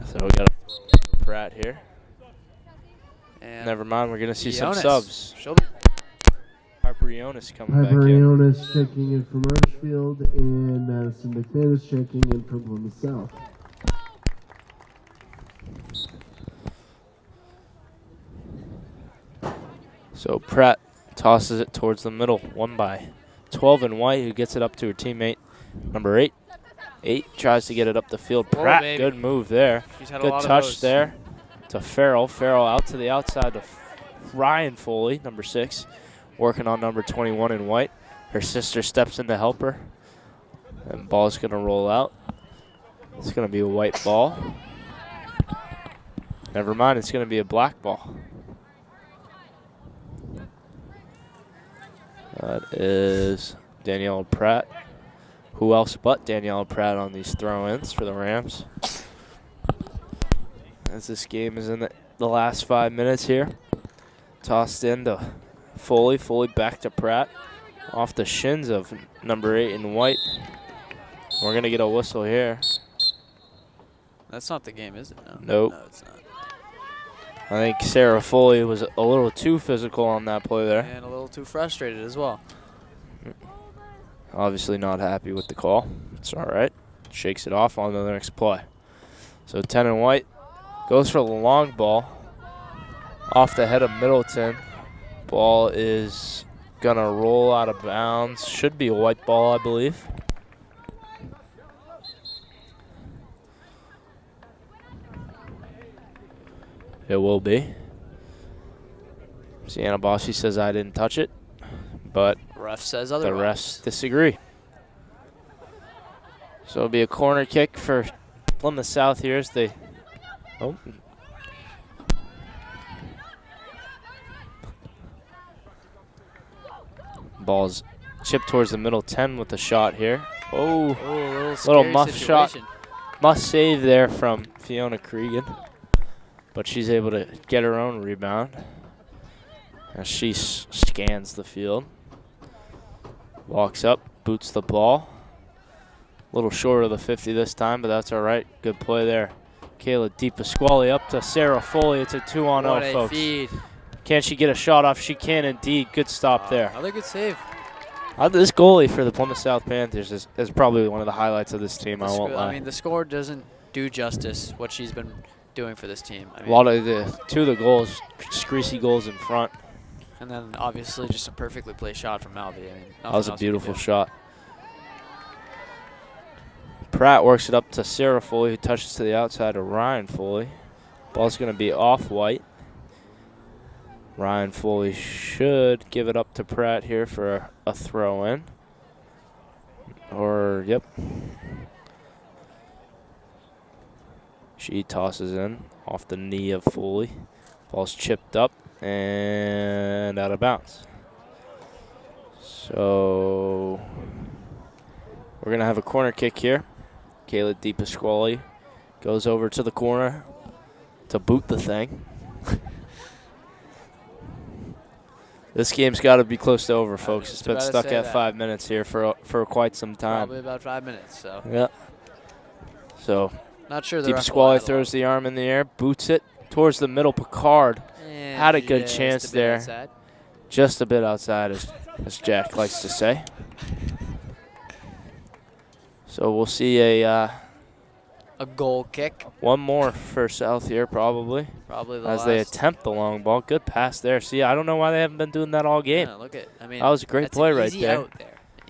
So we got a Pratt here. And never mind, we're going to see some subs. Harper Ionis coming back in. Harper Ionis checking in from Marshfield, and Madison McManus checking in from Plymouth South. So Pratt tosses it towards the middle, 1 by 12 in White, who gets it up to her teammate, number 8. 8 tries to get it up the field. Pratt, good move there. Good touch there. to Farrell. Farrell out to the outside to Ryan Foley, number 6, working on number 21 in white. Her sister steps in to help her. And ball's going to roll out. It's going to be a white ball. Never mind, it's going to be a black ball. That is Danielle Pratt. Who else but Danielle Pratt on these throw-ins for the Rams? As this game is in the last 5 minutes here. Tossed in to Foley. Foley back to Pratt. Off the shins of number 8 in white. We're going to get a whistle here. That's not the game, is it? No. Nope. No, it's not. I think Sarah Foley was a little too physical on that play there. And a little too frustrated as well. Obviously not happy with the call. It's all right. Shakes it off on to the next play. So 10 in white goes for the long ball. Off the head of Middleton. Ball is going to roll out of bounds. Should be a white ball, I believe. It will be. Sienna Bossi says I didn't touch it, but Ref says otherwise. the refs disagree. So it'll be a corner kick for Plymouth South here as they. Oh. Ball's chipped towards the middle 10 with the shot here. Oh, little muff shot. Must save there from Fiona Cregan. But she's able to get her own rebound as she scans the field. Walks up, boots the ball. A little short of the 50 this time, but that's all right. Good play there. Kayla DePasquale up to Sarah Foley. It's a 2-on-0, folks. Feed. Can she get a shot off? She can indeed. Good stop there. Another good save. This goalie for the Plymouth South Panthers is probably one of the highlights of this team. I won't lie. I mean, the score doesn't do justice what she's been doing for this team. I mean, a lot of the goals, greasy goals in front. And then obviously just a perfectly placed shot from Malby. I mean, that was a beautiful shot. Pratt works it up to Sarah Foley, who touches to the outside of Ryan Foley. Ball's going to be off white. Ryan Foley should give it up to Pratt here for a throw-in. Yep. She tosses in off the knee of Foley. Ball's chipped up and out of bounds. So we're going to have a corner kick here. Kayla DePasquale goes over to the corner to boot the thing. This game's got to be close to over, folks. It's been stuck at 5 minutes here for quite some time. Probably about 5 minutes. So. Yeah. So not sure. DePasquale throws the arm in the air, boots it towards the middle. Picard had a good chance there. Outside. Just a bit outside, as Jack likes to say. So we'll see a goal kick. One more for South here, probably. Probably the as last. They attempt the long ball. Good pass there. See, I don't know why they haven't been doing that all game. Yeah, look at. I mean, that was a great play right there.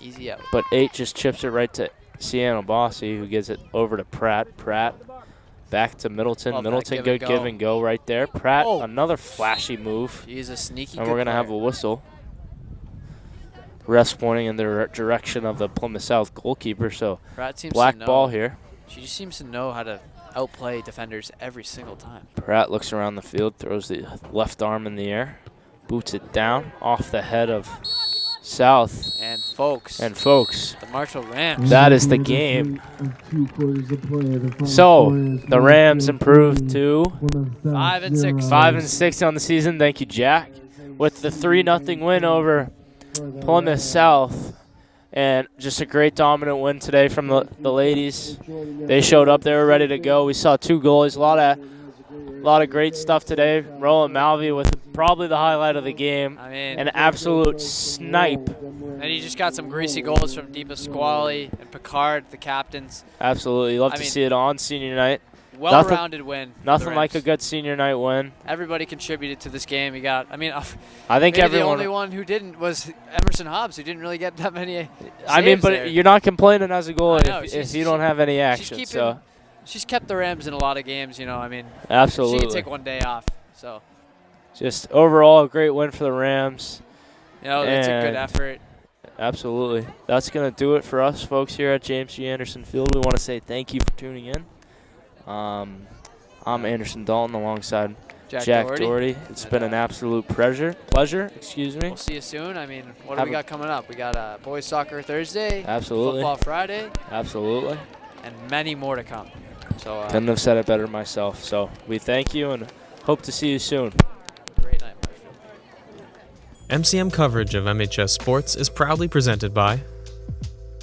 Easy out. But 8 just chips it right to Sienna Bossi, who gives it over to Pratt. Pratt back to Middleton. Love Middleton, good give and go right there. Pratt, another flashy move. He's a sneaky. And we're going to have a whistle. Refs pointing in the direction of the Plymouth South goalkeeper. So Pratt seems black to know, ball here. She just seems to know how to outplay defenders every single time. Pratt looks around the field, throws the left arm in the air, boots it down off the head of South. And folks. The Marshall Rams. That is the game. So the Rams improved to 5-6. 5-6 on the season. Thank you, Jack. With the 3-0 win over Plymouth South. And just a great dominant win today from the ladies. They showed up. They were ready to go. We saw 2 goalies. A lot of great stuff today. Roland Malvey with probably the highlight of the game. I mean, an absolute snipe. And you just got some greasy goals from DePasquale and Picard, the captains. Absolutely. Love to see it on senior night. Well-rounded win. Nothing like a good senior night win. Everybody contributed to this game. You got, I think everyone. The only one who didn't was Emerson Hobbs, who didn't really get that many. But there. You're not complaining as a goalie if you don't have any action. she's kept the Rams in a lot of games. You know, I mean, Absolutely. she can take one day off. So, just overall a great win for the Rams. you know, it's a good And effort. Absolutely. That's going to do it for us folks here at James G. Anderson Field. We want to say thank you for tuning in. I'm Anderson Dalton alongside Jack Doherty. It's been an absolute pleasure. We'll see you soon. I mean, what do we got coming up? We got boys soccer Thursday. Absolutely. Football Friday. Absolutely. And many more to come. So couldn't have said it better myself. So we thank you and hope to see you soon. Great night, Marshall. MCM coverage of MHS Sports is proudly presented by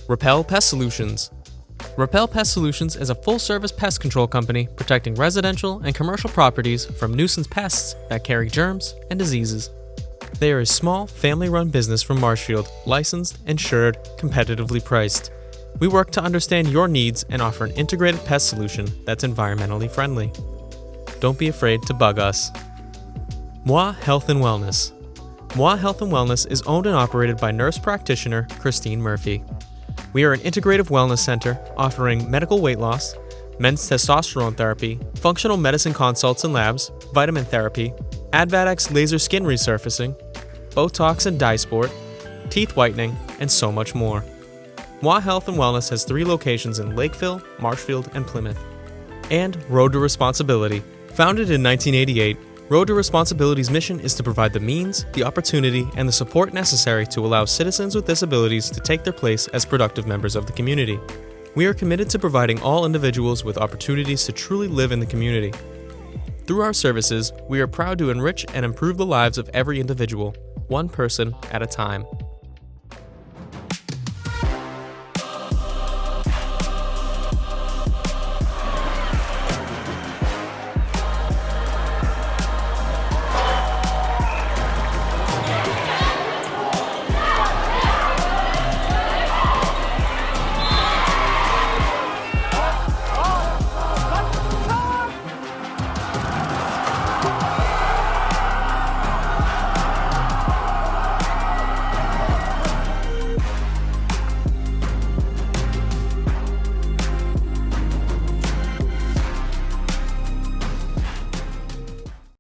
Repel Pest Solutions. Repel Pest Solutions is a full-service pest control company protecting residential and commercial properties from nuisance pests that carry germs and diseases. They are a small, family-run business from Marshfield, licensed, insured, competitively priced. We work to understand your needs and offer an integrated pest solution that's environmentally friendly. Don't be afraid to bug us. Moi Health and Wellness. Moi Health and Wellness is owned and operated by nurse practitioner Christine Murphy. We are an integrative wellness center offering medical weight loss, men's testosterone therapy, functional medicine consults and labs, vitamin therapy, Advadex laser skin resurfacing, Botox and dye sport, teeth whitening, and so much more. Moi Health and Wellness has 3 locations in Lakeville, Marshfield, and Plymouth. And Road to Responsibility. Founded in 1988, Road to Responsibility's mission is to provide the means, the opportunity, and the support necessary to allow citizens with disabilities to take their place as productive members of the community. We are committed to providing all individuals with opportunities to truly live in the community. Through our services, we are proud to enrich and improve the lives of every individual, one person at a time.